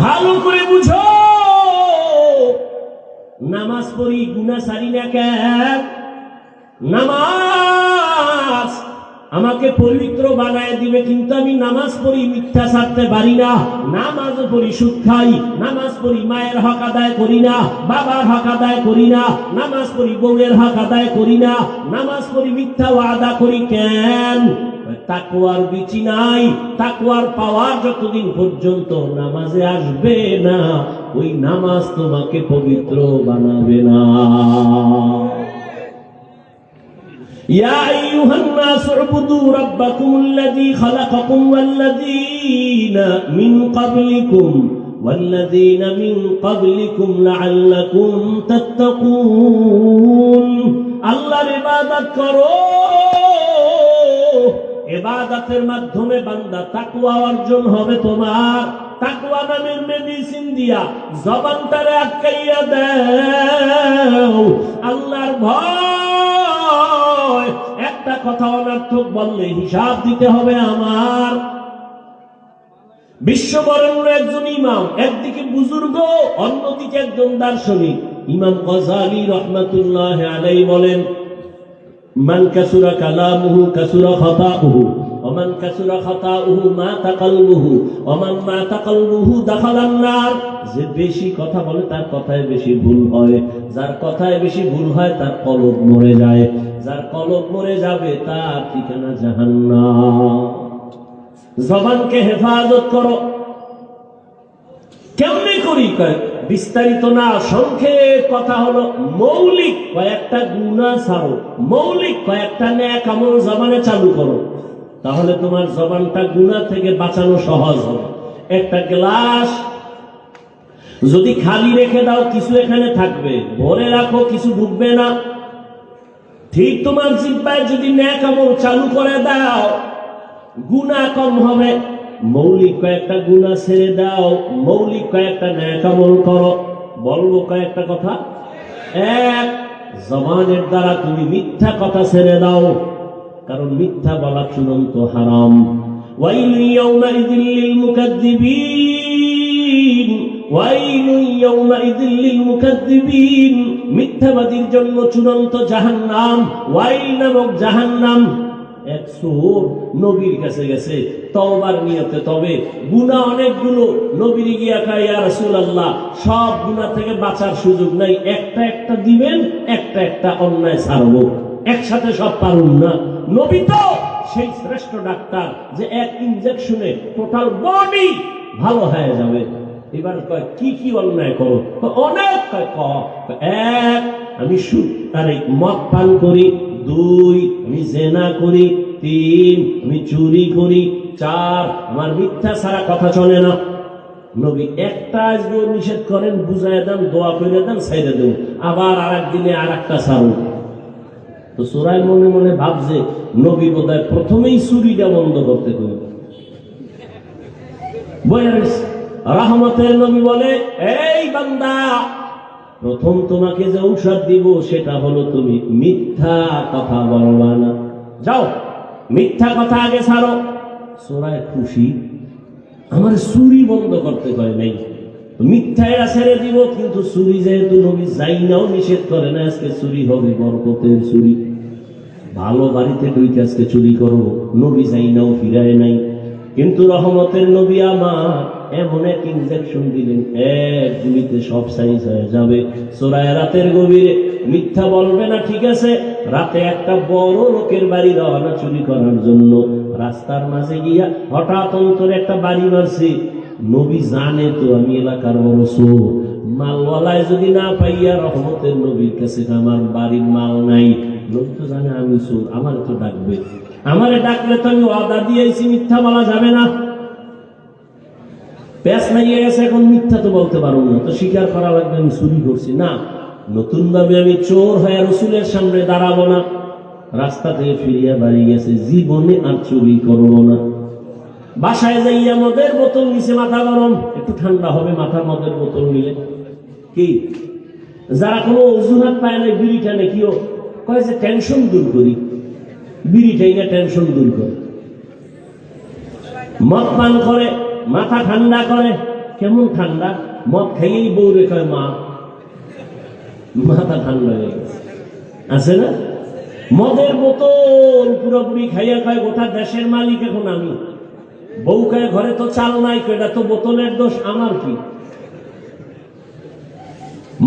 ভালো করে বুঝো, নামাজ পড়ি গুনাহ সারি না কেন? নামাজ আমাকে পবিত্র বানায় দিবে, কিন্তু আমি নামাজ পড়ি মিথ্যা ছাড়তে পারি না। নামাজ পড়ি সুদ খাই, নামাজ পড়ি মায়ের হক আদায় করি না, বাবার হক আদায় করি না, নামাজ পড়ি বউয়ের হক আদায় করি না, নামাজ পড়ি মিথ্যা ওয়াদা করি কেন? তাকওয়ার বিচি নাই। তাকওয়ার পাওয়ার যতদিন পর্যন্ত নামাজে আসবে না, ওই নামাজ তোমাকে পবিত্র বানাবে না। ইয়া আইয়ুহান নাস উবুদু রাব্বাকুমুল্লাযী খালাকাকুম ওয়াল্লাযীনা মিন ক্বাবলিকুম লাআল্লাকুম তাত্তাকুন। আল্লাহর ইবাদত করো, ইবাদতের মাধ্যমে বান্দা তাকওয়া অর্জন হবে। তোমার তাকওয়া নামের মেডিসিন দিয়া জবানটারে আটকাইয়া দাও। আল্লাহর ভয়, একটা কথা অনর্থক বললে হিসাব দিতে হবে আমার। বিশ্ববরেণ্য একজন ইমাম, একদিকে বুজুর্গ, অন্যদিকে একজন দার্শনিক। ইমাম গজালি রহমাতুল্লাহ আলাইহি বলেন, মান কাসুরা কালামুহু কাসুরা খাতাউহু ওয়া মান কাসুরা খাতাউহু মাতা কলবুহু ওয়া মান মাতা কলবুহু দাখালান নার। যে বেশি কথা বলে তার কথায় বেশি ভুল হয়, যার কথায় বেশি ভুল হয় তার কলব মরে যায়, যার কলব মরে যাবে তার ঠিকানা জাহান্নাম। জবানকে হেফাজত করো। কেমনে করি? বিস্তারিত না, সংক্ষেপ কথা হলো, মৌলিক কয়েকটা গুনাহ ছাড়ো, মৌলিক কয়েকটা নেক আমল জবানে চালু করো, তাহলে তোমার জবানটা গুনাহ থেকে বাঁচানো সহজ হবে। একটা গ্লাস যদি খালি রেখে দাও কিছু এখানে থাকবে, ভরে রাখো কিছু ঢুকবে না। ঠিক তোমার জিহ্বায় যদি নেক আমল চালু করে দাও, গুনাহ কম হবে। মৌলিক কয়েকটা গুনাহ ছেড়ে দাও, মৌলিক কয়েকটা নেক আমল করো। বলবো কয়েকটা কথা। এক, জবানের দ্বারা তুমি মিথ্যা কথা ছেড়ে দাও, কারণ মিথ্যা বলা চূড়ান্ত হারাম। ওয়াইলু ইয়াউমাইযিল লিল মুকাদ্দিবিন, ওয়াইলু ইয়াউমাইযিল লিল মুকাদ্দিবিন, মিথ্যাবাদীর জন্য চূড়ান্ত জাহান্নাম। ওয়াইল নামক জাহান্নাম। এক চোর নবীর কাছে গেছে তওবার নিয়তে, তবে গুনাহ অনেকগুলো। নবীর গিয়া কয়, ইয়া রাসূলুল্লাহ, সব গুনাহ থেকে বাঁচার সুযোগ নাই, একটা একটা দিবেন, একটা একটা অন্যায় ছাড়বো, একসাথে সব পারুন না। নবী তো সেই শ্রেষ্ঠ ডাক্তার যে এক ইনজেকশনে টোটাল বডি ভালো হয়ে যাবে। এবার কয় কি কি অন্যায় করো? অনেক। কয় এক, আমি মদ পান করি। দুই, আমি জেনা করি। তিন, আমি চুরি করি। চার, আমার মিথ্যা ছাড়া কথা চলে না। নবী একটা আজকেও নিষেধ করেন, বুঝাই দেন, দোয়া করে দেন, ছাইড়ে দেন, আবার আর একদিনে আর একটা ছাড়ুন। তো চোরাই মনে মনে ভাবছে নবী বোধহয় প্রথমেই চুরিটা বন্ধ করতে করি। রহমতের নবী বলে, এই বান্দা, প্রথম তোমাকে যে ঔষধ দিব সেটা হলো তুমি মিথ্যা কথা বলবা না। যাও, মিথ্যা কথা আগে ছাড়ো। চোরায় খুশি, আমার চুরি বন্ধ করতে কয় নাই, মিথ্যা এরা ছেড়ে দিব। কিন্তু চুরি যেহেতু নবী যাই নাও নিষেধ করে না, আজকে চুরি হবে, বরকতের চুরি। ভালো বাড়িতে ঢুকে আজকে চুরি করবো, নবী যাই নাও ফিরায় নাই। কিন্তু রহমতের নবী আমার এমন এক ইনজেকশন দিলেন, এক গুলিতে সব সাইজ হয়ে যাবে। চোরায় রাতের গভীরে মিথ্যা বলবে না, ঠিক আছে। রাতে একটা বড় লোকের বাড়ি রওনা চুরি করার জন্য, রাস্তার মাঝে গিয়া হঠাৎ অন্তরে একটা বাড়ি মারছে। নবী জানে তো আমি এলাকার বড় চোর, মালওয়ালায় যদি না পাইয়া রহমতের নবীর কাছে আমার বাড়ির মাল নাই, নবী তো জানে আমি চোর, আমার তো ডাকবে। আমারে ডাকলে তো আমি ওয়াদা দিয়েছি, মিথ্যা বলা যাবে না। প্যাস নাইয়ে গেছে, এখন মিথ্যা তো বলতে পারবো না, তো স্বীকার করা লাগবে আমি চুরি করছি। না, নতুন ভাবে আমি চোর হয়ে রসুলের সামনে দাঁড়াবো না। রাস্তা থেকে ফিরিয়া বাড়ি গেছে, জীবনে আর চুরি করবো না। বাসায় যাইয়া মদের বোতল নিচে, মাথা গরম, একটু ঠান্ডা হবে, মাথার মদের বোতল নিলে কি, যারা কোনো অজুহাত পায় না বিড়ি টানে, কিও কয় যে টেনশন দূর করি, বিড়ি টাইনা টেনশন দূর করে। মদ পান করে, মাথা ঠান্ডা করে। কেমন ঠান্ডা? মদ খাইয়েই বউরে কয়, মা মাথা ঠান্ডা হয়ে গেছে, আছে না? মদের বোতল পুরোপুরি খাইয়া কয়, গোটা দেশের মালিক এখন আমি। বউ কয়, ঘরে তো চাল নাই, এটা তো বোতলের দোষ, আমার কি?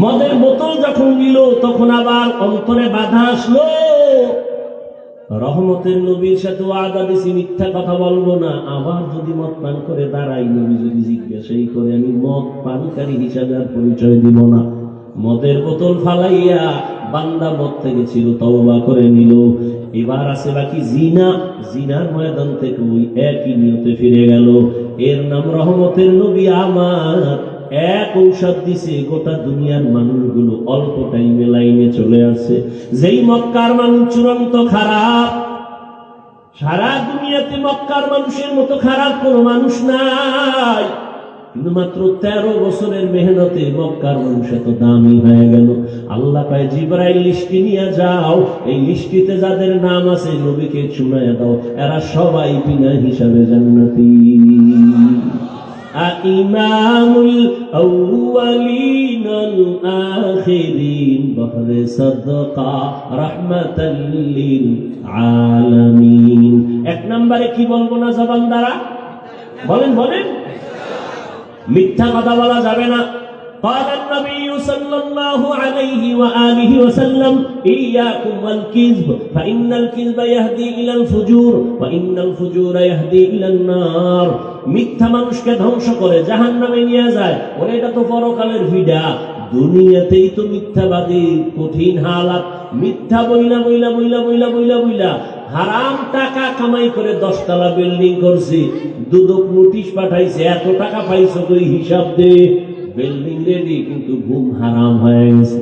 মদের বোতল যখন নিল তখন আবার অন্তরে বাধা আসলো। রহমতের নবীর সাথে ওয়াদা দিছি মিথ্যা কথা বলবো না। আবার যদি মদ পান করে দাঁড়াই, নবী যদি জিজ্ঞাসাই করে, আমি মদ পানকারী হিসাবে আর পরিচয় দিব না। মদের বোতল ফালাইয়া বান্দা মদ থেকে ছিল, তওবা করে নিল। এবার আছে বাকি জিনা। জিনার ময়দান থেকে ওই একই নিয়তে ফিরে গেল। এর নাম রহমতের নবী আমার এক ঔষধ দিছে, গোটা দুনিয়ার মানুষগুলো অল্প টাইমে লাইনে চলে আসে। যেই মক্কার মানুষ চূড়ান্ত খারাপ, সারা দুনিয়াতে মক্কার মানুষের মতো খারাপ কোন মানুষ নাই, কিন্তু মাত্র 13 বছরের মেহনতে মক্কার মানুষ এত দামি হয়ে গেল। আল্লাহ কয়, জিবরাইল লিস্টি নিয়ে যাও, এই লিস্টিতে যাদের নাম আছে নবীকে শুনাইয়া দাও, এরা সবাই বিনা হিসাবে জান্নাতি। ইমামুল আউয়ালিন আল আখিরিন বহরে সাদকা রাহমাতাল লিল আলামিন। এক নম্বরে কি বলবো না জবান দ্বারা? বলেন বলেন, মিথ্যা কথা বলা যাবে না। قال النبي صلى الله عليه وآله وسلم إياكم والكذب فإن الكذب يهدي إلى الفجور وإن الفجور يهدي إلى النار। মিথ্যা মানুষকে ধ্বংস করে জাহান্নামে নিয়ে যায়। ওরে এটা তো পরকালের ভিডা, দুনিয়াতেই তো মিথ্যাবাদী কঠিন হালাত। মিথ্যা বইলা বইলা বইলা বইলা বইলা বইলা হারাম টাকা কামাই করে 10 তলা বিল্ডিং করছি, দুদক নোটিশ পাঠাইছে, এত টাকা পাইছো তুই হিসাব দে। বিল্ডিং রেডি, কিন্তু ঘুম হারাম হয়ে গেছে।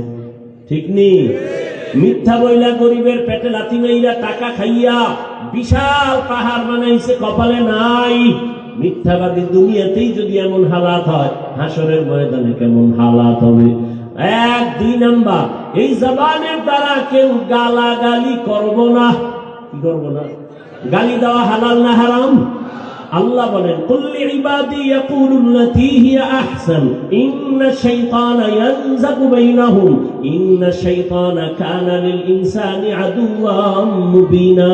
ঠিক নেই? মিথ্যা বইলা গরিবের পেটে লাথি মাইরা টাকা খাইয়া বিশাল পাহাড় বানাইছে, কপালে নাই। মিথ্যাবাদী দুনিয়াতেই যদি এমন হালাত হয়, হাসরের ময়দানে কেমন হালাত হবে। 1, 2 নাম্বার, এই জবানের দ্বারা কেউ গালাগালি করব না। কি করব না? গালি দেওয়া হালাল না হারাম? আল্লাহ বলেন, কুল্লি ইবাদি ইয়াকুলুল্লাতী হিয়া আহসান ইন্নাশ শাইতানা ইয়ানযাগু বাইনাহুম ইন্নাশ শাইতানা কানা লিল ইনসানি আদুওয়াম মুবিনা।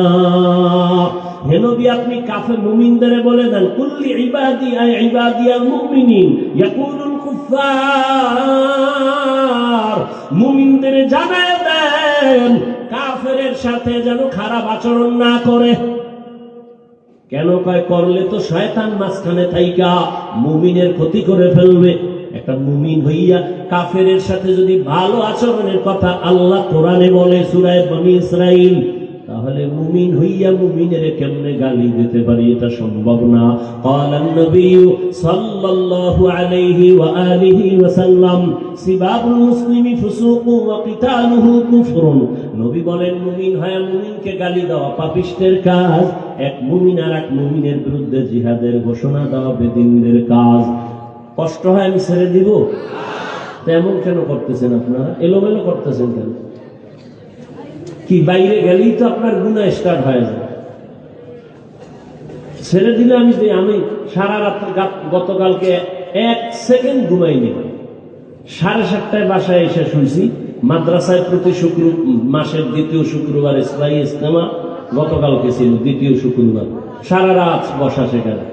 হে নবী, আপনি কাফের মুমিনদের বলে দেন, কুল্লি ইবাদি আই ইবাদিয়াল মুমিনিন ইয়াকুলুল কুফার, মুমিনদের জানায় দেন কাফেরের সাথে যেন খারাপ আচরণ না করে। কেন কয়? করলে তো শয়তান মাঝখানে থাইকা মুমিনের ক্ষতি করে ফেলবে। একটা মুমিন হইয়া কাফেরের সাথে যদি ভালো আচরণের কথা আল্লাহ কোরআনে বলে সূরা বনী ইসরাঈল, তাহলে মুমিন হইয়া মুমিনের কেমনে গালি দিতে পারি? এটা সম্ভব না। ক্বালান নবী সাল্লাল্লাহু আলাইহি ওয়া আলিহি ওয়া সাল্লাম, সিবাবুল মুসলিমি ফুসুকু ওয়া কিতালুহু কুফরুন। নবী বলেন, মুমিন হয়ে মুমিনকে গালি দেওয়া পাপিষ্টের কাজ, এক মুমিন আর এক মুমিনের বিরুদ্ধে জিহাদের ঘোষণা দেওয়া বেদিনদের কাজ। কষ্ট হয় আমি ছেড়ে দিব? তেমন কেন করতেছেন আপনারা? এলোমেলো করতেছেন কেন? কি বাইরে গেলেই তো আপনার গুনাহ স্টার্ট হয়ে যায়। ছেড়ে দিলে আমি সারা রাত গতকালকে 1 সেকেন্ড ঘুমাইনি। 7:30টায় বাসায় এসে শুনছি। মাদ্রাসায় প্রতি মাসের 2য় শুক্রবার ইসলামী ইজতেমা গতকালকে ছিল, 2য় শুক্রবার। সারা রাত বসা সেখানে।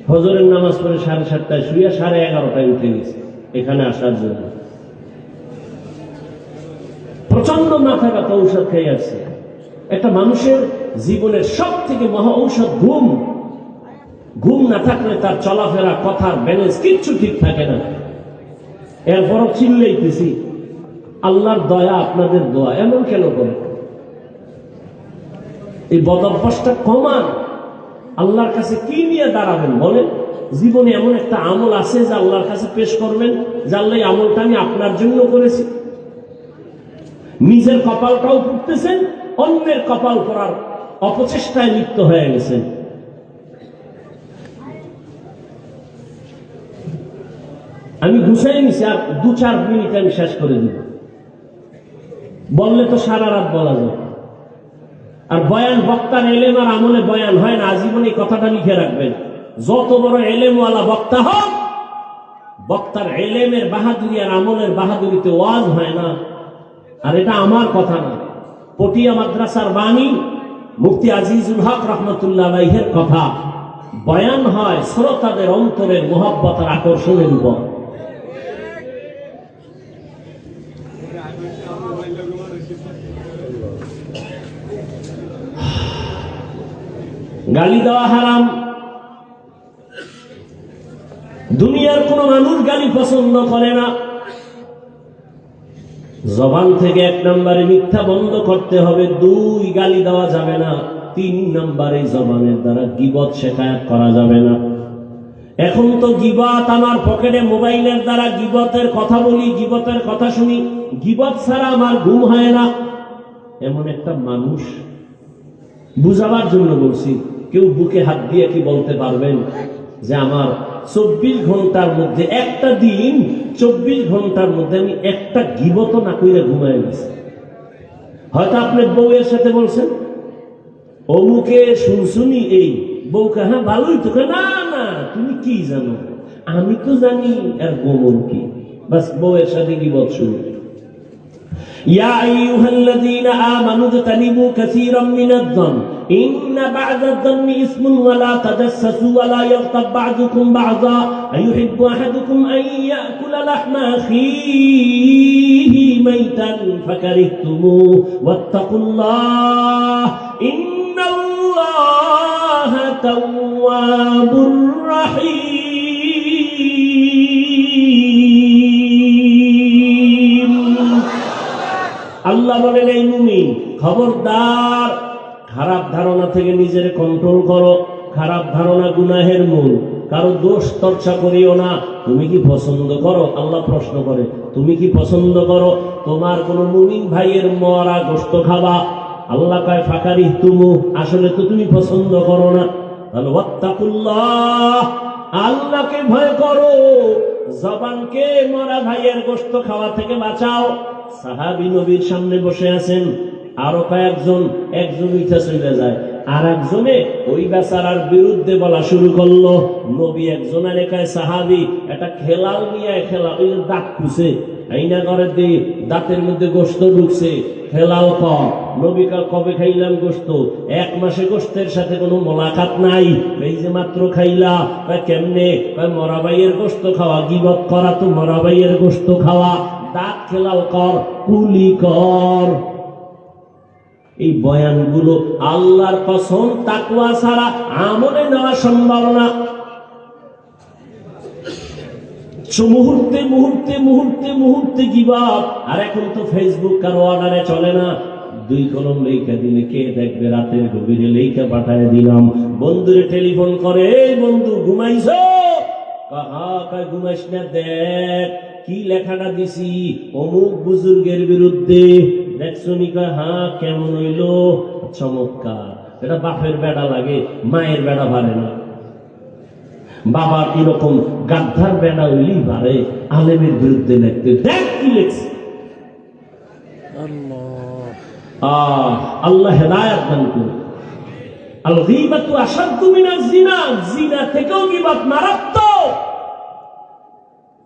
ফজরের নামাজ পড়ে 7:30টায় শুয়ে 11:30টায় উঠে গেছি এখানে আসার জন্য। প্রচন্ড মাথা ব্যথা, ঔষধ খেয়ে আসছে। একটা মানুষের জীবনের সব থেকে মহা ঔষধ ঘুম। ঘুম না থাকলে তার চলাফেরা, কথার ব্যালেন্স কিচ্ছু ঠিক থাকে না। এরপরও চিল্লাইতেছি, আল্লাহর দয়া, আপনাদের দোয়া। এমন কেন করে? এই বদভ্যাসটা কমান। আল্লাহর কাছে কি নিয়ে দাঁড়াবেন বলেন? জীবনে এমন একটা আমল আছে যে আল্লাহর কাছে পেশ করবেন, যে আল্লাহ এই আমলটা আমি আপনার জন্য করেছি। নিজের কপালটাও পুড়তেছেন, অন্যের কপাল পড়ার অপচেষ্টায় লিপ্ত হয়ে গেছেন। আমি গুছাই নিছি, আর 2-4 মিনিট আমি শেষ করে দিব। বললে তো সারা রাত বলা যায়। আর বয়ান, বক্তার এলেম আর আমলে বয়ান হয় না। আজীবন এই কথাটা লিখে রাখবেন, যত বড় এলেমওয়ালা বক্তা হোক, বক্তার এলেমের বাহাদুরি আর আমলের বাহাদুরিতে ওয়াজ হয় না। আর এটা আমার কথা না, পটিয়া মাদ্রাসার বাণী, মুফতি আজিজুল হক রহমতুল্লাহ আলাইহির কথা। বয়ান হয় শ্রোতাদের অন্তরের মোহাব্বত আর আকর্ষণের উপর। গালি দেওয়া হারাম। দুনিয়ার কোন মানুষ গালি পছন্দ করে না। জবান থেকে 1 নম্বরে মিথ্যা বন্ধ করতে হবে, 2 গালি দেওয়া যাবে না, 3 নম্বরে জবানের দ্বারা গীবত শেখায়াত করা যাবে না। এখন তো গীবত আমার পকেটে মোবাইলের দ্বারা গীবতের কথা বলি, গীবতের কথা শুনি, গীবত ছাড়া আমার ঘুম হয় না। এমন একটা মানুষ, বুঝাবার জন্য বলছি, কেউ বুকে হাত দিয়ে কি বলতে পারবেন যে আমার 24 ঘন্টার মধ্যে একটা দিন, 24 ঘন্টার মধ্যে আমি একটা গীবত না কইরা ঘুমায় গেছি? হয়তো আপনি বউয়ের সাথে বলছেন, অমুকে শুনশুনি, এই বউকে, হ্যাঁ ভালোই তো। না না, তুমি কি জানো? আমি তো জানি আর গোমন কি। বাস বউয়ের সাথে গীবত শুরু। ইয়া আইয়ুহাল্লাযীনা আমানু ইজতানিবু কাসীরাম মিনায-যন্ন ইন্না বা'দায-যন্নি ইসমুন ওয়া লা তাজাসসাসু ওয়া লা ইয়াগতাব বা'দুকুম বা'যা আইয়ুহিব্বু আহাদুকুম আন ইয়াকুলা লাহমা আখীহি মাইতান ফাকারিহতুমুহু ওয়াত্তাকুল্লাহ ইন্নাল্লাহা তাওয়াবুর রাহীম। আল্লাহ বলেন, এই মুমিন খবরদার ধারণা থেকে নিজের কন্ট্রোল করো। খারাপ ধারণা গুনাহের মূল। কারো দোষ চর্চা করিও না। তুমি কি পছন্দ করো? আল্লাহ প্রশ্ন করে, তুমি কি পছন্দ করো তোমার কোন মুমিন ভাইয়ের মরা গোশত খাবা? আল্লাহ কয় ফাকারি তুমু, আসলে তো তুমি পছন্দ করো না। তাহলে ওয়াত্তাকুল্লাহ, আল্লাহকে ভয় করো, জবানকে মরা ভাইয়ের গোশত খাওয়া থেকে বাঁচাও। সাহাবী নবীর সামনে বসে আছেন, আরো কয়েকজন, একজন উঠে চলে যায়, আর একজনে ওই বেচারার বিরুদ্ধে বলা শুরু করলো। নবী একজনের একায় সাহাবী একটা খেলাল নিয়ে খেলা, ওই দাঁত খুঁজে আইনা করে দিয়ে দাঁতের মধ্যে গোশত ঢুকছে। হেলাল নবী কবে খাইলাম গোশত? 1 মাসে গোশতের সাথে কোনো মোলাকাত নাই, এই যে মাত্র খাইলা। কেমনে? মরা ভাইয়ের গোশত খাওয়া, গীবত করা তো মরা ভাইয়ের গোশত খাওয়া। দাঁত খেলাল কর, কুলি কর। এই বয়ানগুলো আল্লাহর কসম তাকওয়া ছাড়া আমলে নেওয়া সম্ভব না। মুহূর্তে মুহূর্তে মুহূর্তে মুহূর্তে গীবত। আর এখন তো ফেসবুক কারো অর্ডারে চলে না। 2 কলম লেখা দিলে কে দেখবে? রাতের গভীরে লেখা পাঠায় দিলাম। বন্ধুরে টেলিফোন করে, এই বন্ধু ঘুমাইছ? ঘুমাইস না, দেখ কি লেখাটা দিছি অমুক বুজুর্গের বিরুদ্ধে। দেখছো নি? হ্যাঁ, কেমন হইল? চমৎকার। এটা বাপের বেড়া লাগে, মায়ের বেড়া পারে না। বাবা এরকম গাদ্দার বেড়া হইলেই পারে আলেমের বিরুদ্ধে লিখতে। দেখ কি লিখছে। আল্লাহ হেদায়েত দান করুন। আল গীবাতু আশাদ্দু মিনাজ জিনা, জিনা থেকেও গীবত মারাত্মক।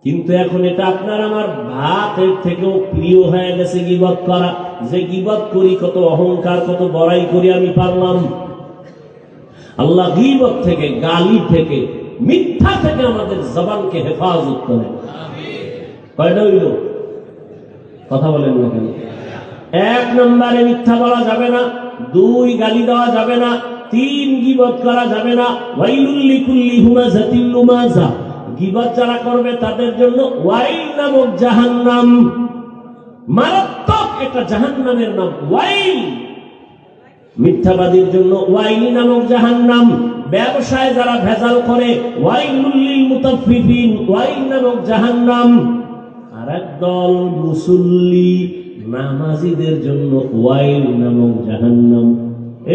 কিন্তু এখন এটা আপনার আমার ভাতের থেকেও প্রিয় হয়ে গেছে গীবত করা। যে গীবত করি, কত অহংকার, কত বড়াই করি আমি পারলাম। আল্লাহ গীবত থেকে, গালি থেকে, মিথ্যা থেকে আমাদের জবানকে হেফাজত করে। কয়টা হইল? কথা বলেন না কেন? 1 নম্বরে মিথ্যা বলা যাবে না, 2 গালি দেওয়া যাবে না, 3 গীবত করা যাবে না। ওয়াইলুল লিকুল্লি হুমাযাতিন লুমাযা, গীবত যারা করবে তাদের জন্য ওয়াইল নামক জাহান্নাম, মারাত্মক একটা জাহান্নামের নাম ওয়াইল। মিথ্যাবাদীর জন্য ওয়াইল নামক জাহান্নাম। ব্যবসায় যারা ভেজাল করে, ওয়াইলুল লিল মুতাফফিফিন, ওয়াইল নামক জাহান্নাম। আর একদল মুসল্লি নামাজীদের জন্য ওয়াইল নামক জাহান্নাম।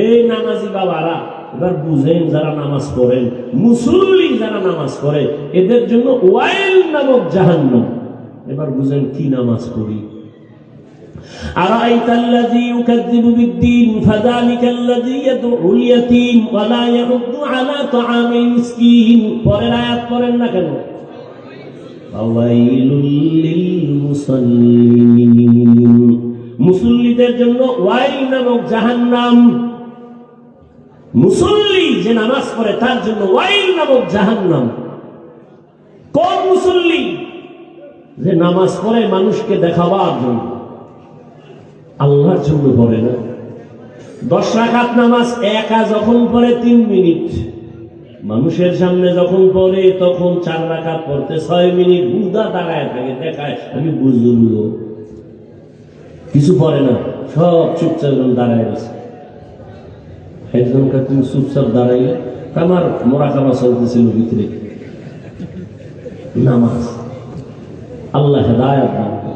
এই নামাজি বাবারা এবার বুঝেন, যারা নামাজ পড়েন, মুসল্লি যারা নামাজ পড়ে, এদের জন্য ওয়াইল নামক জাহান্নাম। এবার বুঝেন কি নামাজ পড়ি। أرأيت الذي يكذب بالدين فذلك الذي يدعو اليتيم ولا يحض على طعام المسكين। পরের আয়াত পড়েন না কেন? ওয়াইলুল লিল মুসাল্লিন, মুসল্লিদের জন্য ওয়াইল নামক জাহান্নাম। মুসল্লি যে নামাজ পড়ে তার জন্য ওয়াইল নামক জাহান্নাম। কোন মুসল্লি? যে নামাজ পড়ে মানুষকে দেখাবার জন্য, আল্লাহর জন্য পড়ে না। 10 রাকাত নামাজ একা যখন পড়ে 3 মিনিট, মানুষের সামনে যখন পড়ে তখন 4 রাকাত পড়তে 6 মিনিট বুদা দাঁড়ায় থাকে, দেখায় আমি বুজুর্গ। কিছু পড়ে না, সব চুপচাপ দাঁড়ায় গেছে। একজনকে তুমি চুপচাপ দাঁড়াইলে, আমার মোরাকাবা চলতেছিল ভিতরে নামাজ। আল্লাহ হেদায়েত দান করুন।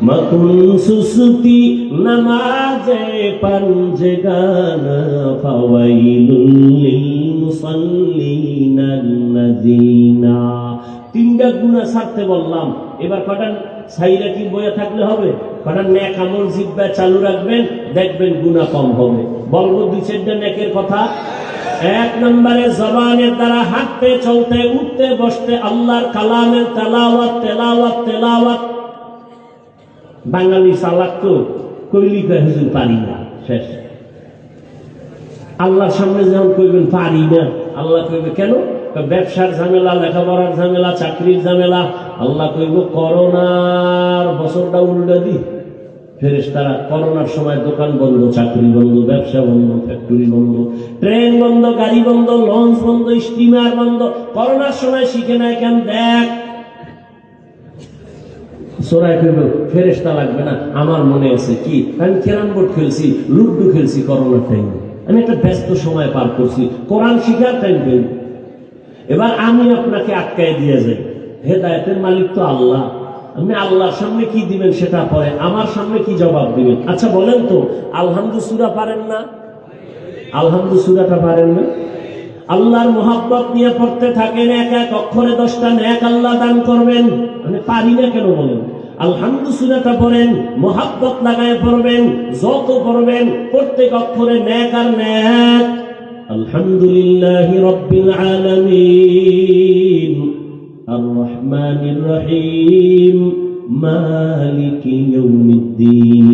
মকুন সুসুতি নামাজে পঞ্জগানা ফাওয়াইলুল লিল মুসাল্লিনা আল্লাযিনা। 3টা গুনাহ ছাড়তে বললাম, এবার কটা ছাইরা কি বইয়া থাকলে হবে? কটা নেক আমল জিহ্বায় চালু রাখবেন, দেখবেন গুনাহ কম হবে। বলবো 2-4টা নেকের কথা। 1 নম্বরে জবানের দ্বারা হাঁটতে, চলতে, উঠতে, বসতে আল্লাহর কালামের তেলাওয়াত, তেলাওয়াত, তেলাওয়াত। বাঙালি চালাক তো, কইলি কয় হুজুর পারি না, শেষ। আল্লাহর সামনে যখন কইবেন পারি না, আল্লাহ কইবে কেন? ব্যবসার ঝামেলা, লেখাপড়ার ঝামেলা, চাকরির ঝামেলা। আল্লাহ কইব করোনার বছরটা উল্টা দি। ফেরেশতারা করোনার সময় দোকান বন্ধ, চাকরি বন্ধ, ব্যবসা বন্ধ, ফ্যাক্টরি বন্ধ, ট্রেন বন্ধ, গাড়ি বন্ধ, লঞ্চ বন্ধ, স্টিমার বন্ধ। করোনার সময় শিখে নাই কেন? দেখ। সোরাই কইব ফেরেশতা লাগবে না, আমার মনে আছে কি, আমি ক্যারাম বোর্ড খেলছি, লুডু খেলছি করোনার টাইমে। আমি একটা ব্যস্ত সময় পার করছি, কোরআন শিখার টাইম পেন। এবার আমি আপনাকে আটকায় দিয়ে যাই, হেদায়েতের মালিক তো আল্লাহ, আপনি আল্লাহর সামনে কি দিবেন সেটা পরে, আমার সামনে কি জবাব দিবেন? আচ্ছা বলেন তো, আলহামদু সূরা পারেন না? আলহামদু সূরাটা পারেন না? আল্লাহর মোহাব্বত নিয়ে পড়তে থাকেন, এক এক অক্ষরে 10টা নেক আল্লাহ দান করবেন। মানে পারি না কেন বলেন? আলহামদু সূরাটা পড়েন, মোহাব্বত লাগায় পড়বেন, যত পড়বেন প্রত্যেক অক্ষরে নেক আর নেক। আলহামদুলিল্লাহি রাব্বিল আলামিন আর রহমানির রহিম মালিকি ইয়াউমিদ্দিন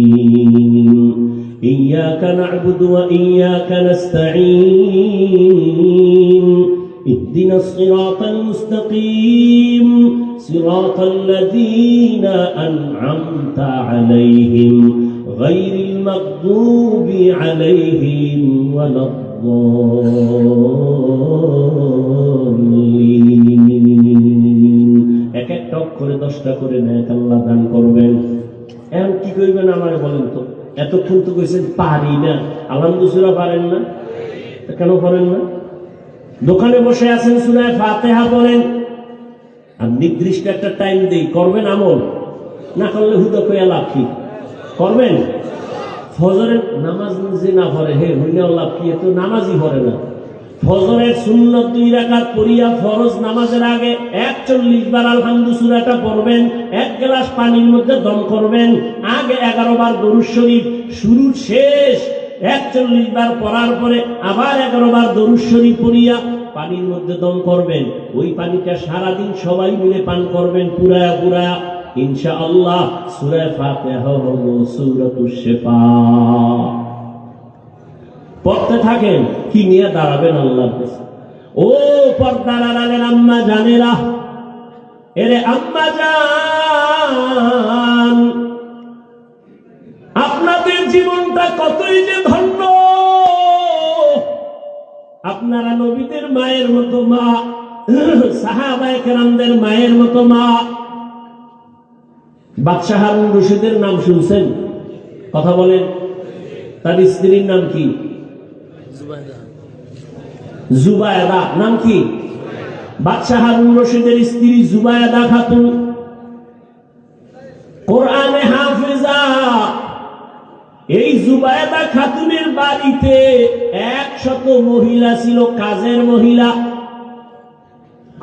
إياك نعبد وإياك نستعين اهدنا الصراط المستقيم صراط الذين أنعمت عليهم غير المغضوب عليهم ولا الضالين। এক একটা অক্ষরে 10টা করে নেক আল্লাহ দান করবেন। এখন কি করবেন আমারে বলেন তো? এতক্ষণ তো কইছেন পারি না, আলহামদু সূরা পারেন না, কেন পারেন না? দোকানে বসে আছেন, সূরা ফাতিহা পড়েন, আর নির্দিষ্ট একটা টাইম দেই, করবেন আমল, না করলে হুদা কইয়া লাভ কি? করবেন? ফজরের নামাজ যে না পড়ে হে হইলে লাভ কি? তো নামাজই পড়ে না। ফজরের সুন্নত 2 রাকাত পড়িয়া ফরজ নামাজের আগে 41 বার আলহামদু সূরাটা পড়বেন, 1 গ্লাস পানির মধ্যে দম করবেন, আগে 11 বার দরুদ শরীফ, শুরু শেষ 41 বার পড়ার পরে আবার 11 বার দরুদ শরীফ পড়িয়া পানির মধ্যে দম করবেন। ওই পানিটা সারাদিন সবাই মিলে পান করবেন পুরায়া পুরায়া, ইনশাআল্লাহ সূরা ফাতিহা হলো সূরাতুশ শিফা। পড়তে থাকেন, কি নিয়ে দাঁড়াবেন আল্লাহর কাছে। ও পর্দার আড়ালের আম্মা জানেরা, এরে আম্মা জান, আপনাদের জীবনটা কতই যে ধন্য। আপনারা নবীদের মায়ের মতো মা, সাহাবায়ে কেরামদের মায়ের মতো মা। বাদশাহ হারুন রশিদের নাম শুনছেন? কথা বলেন। তার স্ত্রীর নাম কি? জুবায়দা। নাম কি? বাদশাহ হারুন রশিদের স্ত্রী জুবায়দা খাতুন, কোরআনে হাফেজা। এই জুবায়দা খাতুনের বাড়িতে 100 মহিলা ছিল, কাজের মহিলা।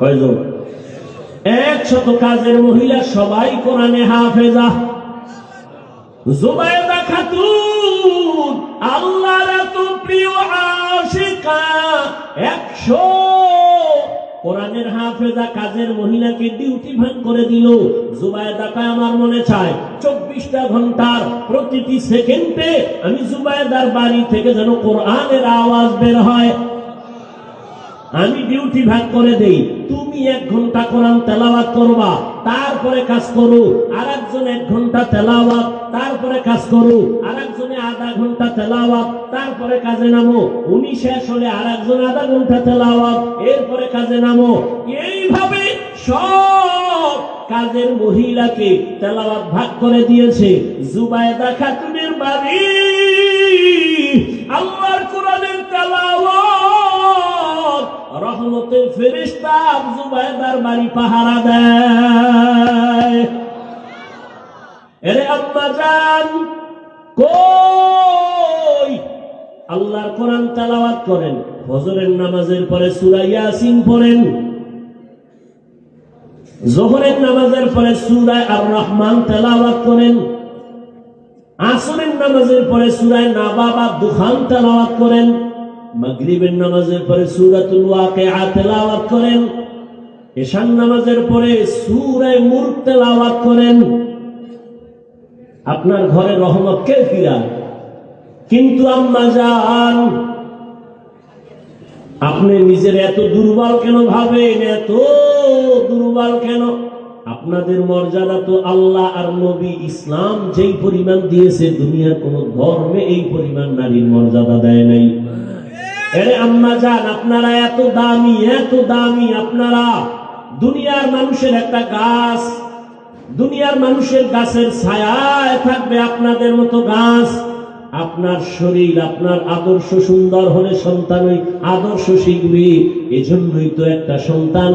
কয়জন? 100 কাজের মহিলা, সবাই কোরআনে হাফেজা। জুবায়দা খাতুন আল্লাহর এত প্রিয় আশিকা, 100 কোরআনের হাফেজা কাজের মহিলাকে ডিউটি ভাগ করে দিল। জুবায়দা কয়, আমার মনে চায় 24টা ঘন্টার প্রতিটি সেকেন্ডে আমি জুবায়দার বাড়ি থেকে যেন কোরআনের আওয়াজ বের হয়। আমি ডিউটি ভাগ করে দেই, তুমি 1 ঘন্টা কোরআন তেলাওয়াত করবা, তারপরে কাজ করো। আরেকজন 1 ঘন্টা তেলাওয়াত, তারপরে কাজ করো। আরেকজনে আধা ঘন্টা তেলাওয়াত, তারপরে কাজে নামো। উনি শেষ হলে আরেকজন আধা ঘন্টা তেলাওয়াত, এরপরে কাজে নামো। এইভাবে সব কাজের মহিলাকে তেলাওয়াত ভাগ করে দিয়েছে। জুবায়দা খাতুনের বাড়ি আল্লাহর কোরআনের তেলাওয়াত, রহমতের ফেরেশতা জুবায়দার বাড়ি পাহারা দেয়। এরে আম্মা জান, কই আল্লাহর কোরআন তেলাওয়াত করেন, ফজরের নামাজের পরে সূরা ইয়াসিন পড়েন, যোহরের নামাজের পরে সূরা আর রহমান তেলাওয়াত করেন, আসরের নামাজের পরে সূরা নাবা বা দুখান তেলাওয়াত করেন, মাগরিবের নামাজের পরে সূরাতুল ওয়াকিআ তেলাওয়াত করেন, এশার নামাজের পরে সূরা মুলক তেলাওয়াত করেন। আপনার ঘরে রহমত কে ফিরায়? কিন্তু আম্মা জান, আপনি নিজের এত দুর্বল কেন ভাবেন? এত দুর্বল কেন? আপনাদের মর্যাদা তো আল্লাহ আর নবী ইসলাম যেই পরিমাণ দিয়েছে, দুনিয়ার কোন ধর্মে এই পরিমাণ নারীর মর্যাদা দেয় নাই। এরে আম্মা জান, আপনারা এত দামি, এত দামি। আপনারা দুনিয়ার মানুষের একটা গাছ, দুনিয়ার মানুষের গাছের ছায়ায় থাকবে আপনাদের মতো গাছ। আপনার শরীর, আপনার আদর্শ সুন্দর হলে সন্তান ওই আদর্শ শিখবে। এজন্যই তো একটা সন্তান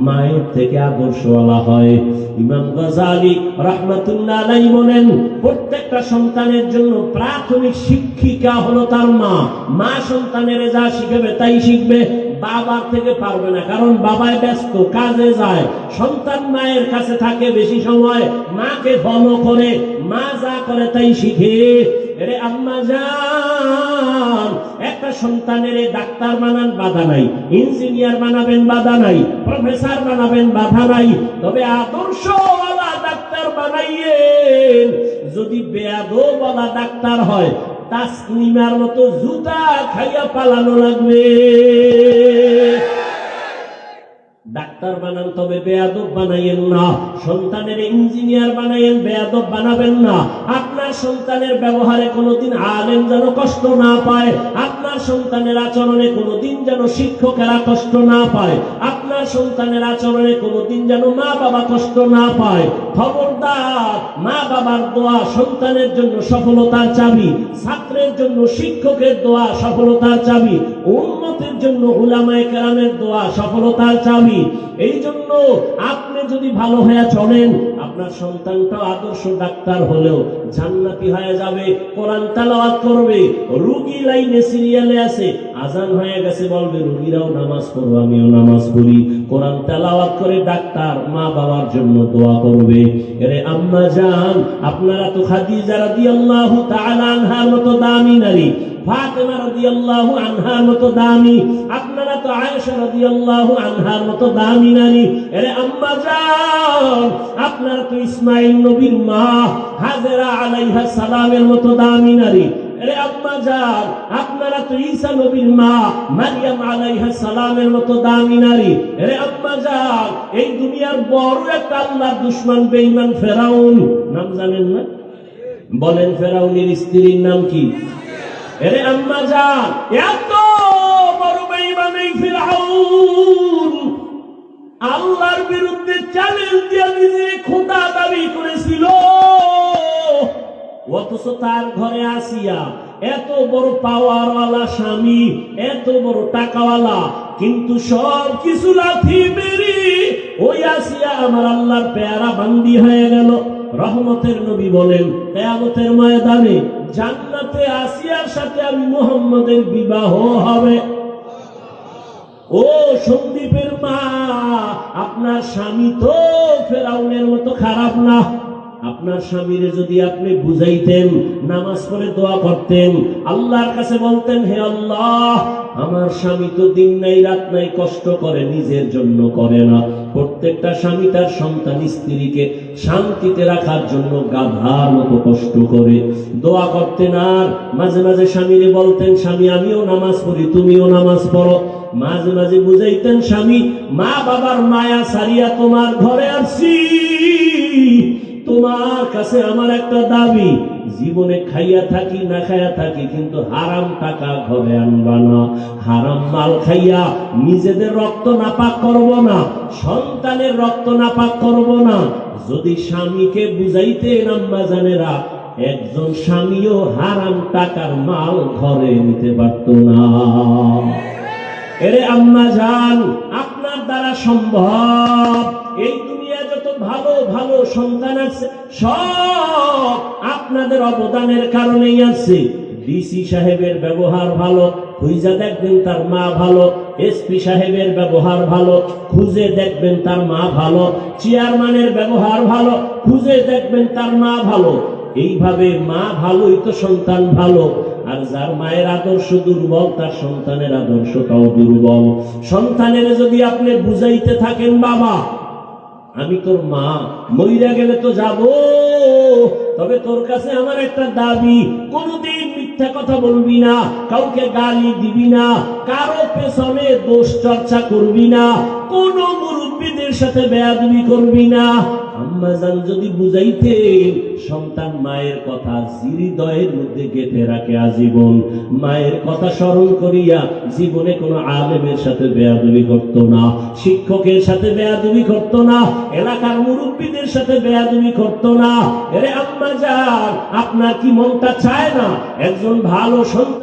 মায়ের থেকে আদর্শওয়ালা হয়। ইমাম গাজ্জালী রাহমাতুল্লাহ আলাইহি বলেন, প্রত্যেকটা সন্তানের জন্য প্রাথমিক শিক্ষিকা হলো তার মা। মা সন্তানের যা শিখাবে তাই শিখবে, বাবার থেকে পারবে না, কারণ বাবাই ব্যস্ত, কাজে যায়। সন্তান মায়ের কাছে থাকে বেশি সময়, মাকে ফলো করে, মা যা করে তাই শিখে। এরে আম্মা জান, একটা সন্তানের ডাক্তার বানান বাধা নাই, ইঞ্জিনিয়ার বানাবেন বাধা নাই, প্রফেসর বানাবেন বাধা নাই, তবে আদর্শওয়ালা ডাক্তার বানাইয়েন। যদি বেয়াদবওয়ালা ডাক্তার হয়, তাসলিমার মতো জুতা খাইয়া পালানো লাগবে। ডাক্তার বানান, তবে বেয়াদব বানাইয়েন না। সন্তানের ইঞ্জিনিয়ার বানাইয়েন, বেয়াদব বানাবেন না। আপনার সন্তানের ব্যবহারে কোনোদিন আলেম যেন কষ্ট না পায়, আপনার সন্তানের আচরণে কোনোদিন যেন শিক্ষকেরা কষ্ট না পায়, আপনার সন্তানের আচরণে কোনোদিন যেন মা বাবা কষ্ট না পায়। খবরদার, মা বাবার দোয়া সন্তানের জন্য সফলতার চাবি, ছাত্রের জন্য শিক্ষকের দোয়া সফলতার চাবি, উম্মতের জন্য উলামায়ে কেরামের দোয়া সফলতার চাবি। এই জন্য আপনি যদি ভালো হয়ে চলেন, আপনার সন্তানটা আদর্শ ডাক্তার হলেও জান্নাতি হয়ে যাবে। কোরআন তেলাওয়াত করবে, রোগী লাইনে সিরিয়ালে আছে, আজান হয়ে গেছে বলবে রোগীরাও নামাজ পড়ো, আমিও নামাজ পড়ি। কোরআন তেলাওয়াত করে ডাক্তার মা বাবার জন্য দোয়া করবে। এরে আম্মা জান, আপনারা তো খাদিজা রাদিয়াল্লাহু তাআলা আনহার মতো দামি নারী, ফাতেমা রাদিয়াল্লাহু আনহার মতো দামি, আপনারা তো আয়েশা রাদিয়াল্লাহু আনহার মতো দামি নারী। এরে আম্মা জান, আপনারা তো ইসমাঈল নবীর মা হাজেরা আলাইহা সালামের মতো দামি নারী। এরে আম্মা জান, আপনারা তো ঈসা নবীর মা মারইয়াম আলাইহা সালামের মতো দামি নারী। এরে আম্মা জান, এই দুনিয়ার বড় একটা আল্লাহর দুশমন বেঈমান ফেরাউন, নাম জানেন না? বলেন, ফেরাউনের স্ত্রীর নাম কি? এরে আম্মা জান, এত বড় বেঈমান এই ফিরআউন আল্লাহর বিরুদ্ধে চ্যালেঞ্জ দিয়ে নিজেকে খোদা দাবি করেছিল, অথচ তার ঘরে আসিয়া এত বড় পাওয়ারওয়ালা স্বামী, এত বড় টাকাওয়ালা, কিন্তু সব কিছু লাথি মেরি ওই আসিয়া আমার আল্লাহর পেয়ারা বান্দি হয়ে গেল। রহমতের নবী বলেন, কিয়ামতের ময়দানে জান্নাতে আসিয়ার সাথে আমি মুহাম্মদের বিবাহ হবে। ও সন্দীপের মা, আপনার স্বামী তো ফেরাউনের মতো খারাপ না। আপনার স্বামীরে যদি আপনি বুঝাইতেন, নামাজ পড়ে দোয়া করতেন, আল্লাহর কাছে বলতেন, হে আল্লাহ, আমার স্বামী তো দিন নাই রাত নাই কষ্ট করে, নিজের জন্য করে না। প্রত্যেকটা স্বামী তার সন্তান স্ত্রীকে শান্তিতে রাখার জন্য গাধার মতো কষ্ট করে। দোয়া করতেন, আর মাঝে মাঝে স্বামীরে বলতেন, স্বামী আমিও নামাজ পড়ি, তুমিও নামাজ পড়ো। মাঝে মাঝে বুঝাইতেন, স্বামী মা বাবার মায়া সারিয়া তোমার ঘরে আসছি, তোমার কাছে আমার একটা দাবি, জীবনে খাইয়া থাকি না খাইয়া থাকি, কিন্তু হারাম টাকা ঘরে আনবা না, হারাম মাল খাইয়া নিজেদের রক্ত নাপাক করব না, সন্তানের রক্ত নাপাক করব না। যদি স্বামীকে বুঝাইতেন আম্মা জানেরা, একজন স্বামীও হারাম টাকার মাল ঘরে নিতে পারত না। এরে আম্মা জান, আপনার দ্বারা সম্ভব। এই দুনিয়া যত ভালো ভালো সন্তান আছে, সব আপনাদের অবদানের কারণেই আছে। ডিসি সাহেবের ব্যবহার ভালো, খুঁজে দেখবেন তার মা ভালো। এসপি সাহেবের ব্যবহার ভালো, খুঁজে দেখবেন তার মা ভালো। চেয়ারম্যানের ব্যবহার ভালো, খুঁজে দেখবেন তার মা ভালো। এইভাবে মা ভালোই তো সন্তান ভালো। আর যার মায়ের আদর্শ দুর্বল, তার সন্তানের আদর্শটাও দুর্বল। সন্তানের যদি আপনি বুঝাইতে থাকেন, বাবা আমি তোর মা, মইরা গেলে তো যাব, তবে তোর কাছে আমার একটা দাবি, কোনদিন মিথ্যা কথা বলবি না, কাউকে গালি দিবি না, কারো পেছনে দোষ চর্চা করবি না, কোন মুরব্বীদের সাথে বেয়াদবি করবি না, আম্মাজান যদি বুঝাইতেন, সন্তান মায়ের কথা হৃদয়ের মধ্যে গেঁথে রাখে আজীবন। মায়ের কথা স্মরণ করিয়া জীবনে কোনো আলেমের সাথে বেয়াদবি করতো না, শিক্ষকের সাথে বেয়াদবি করতো না, এলাকার মুরব্বীদের সাথে বেয়াদবি করতো না। আরে আম্মাজান, আপনার কি মনটা চায় না একজন ভালো সন্তান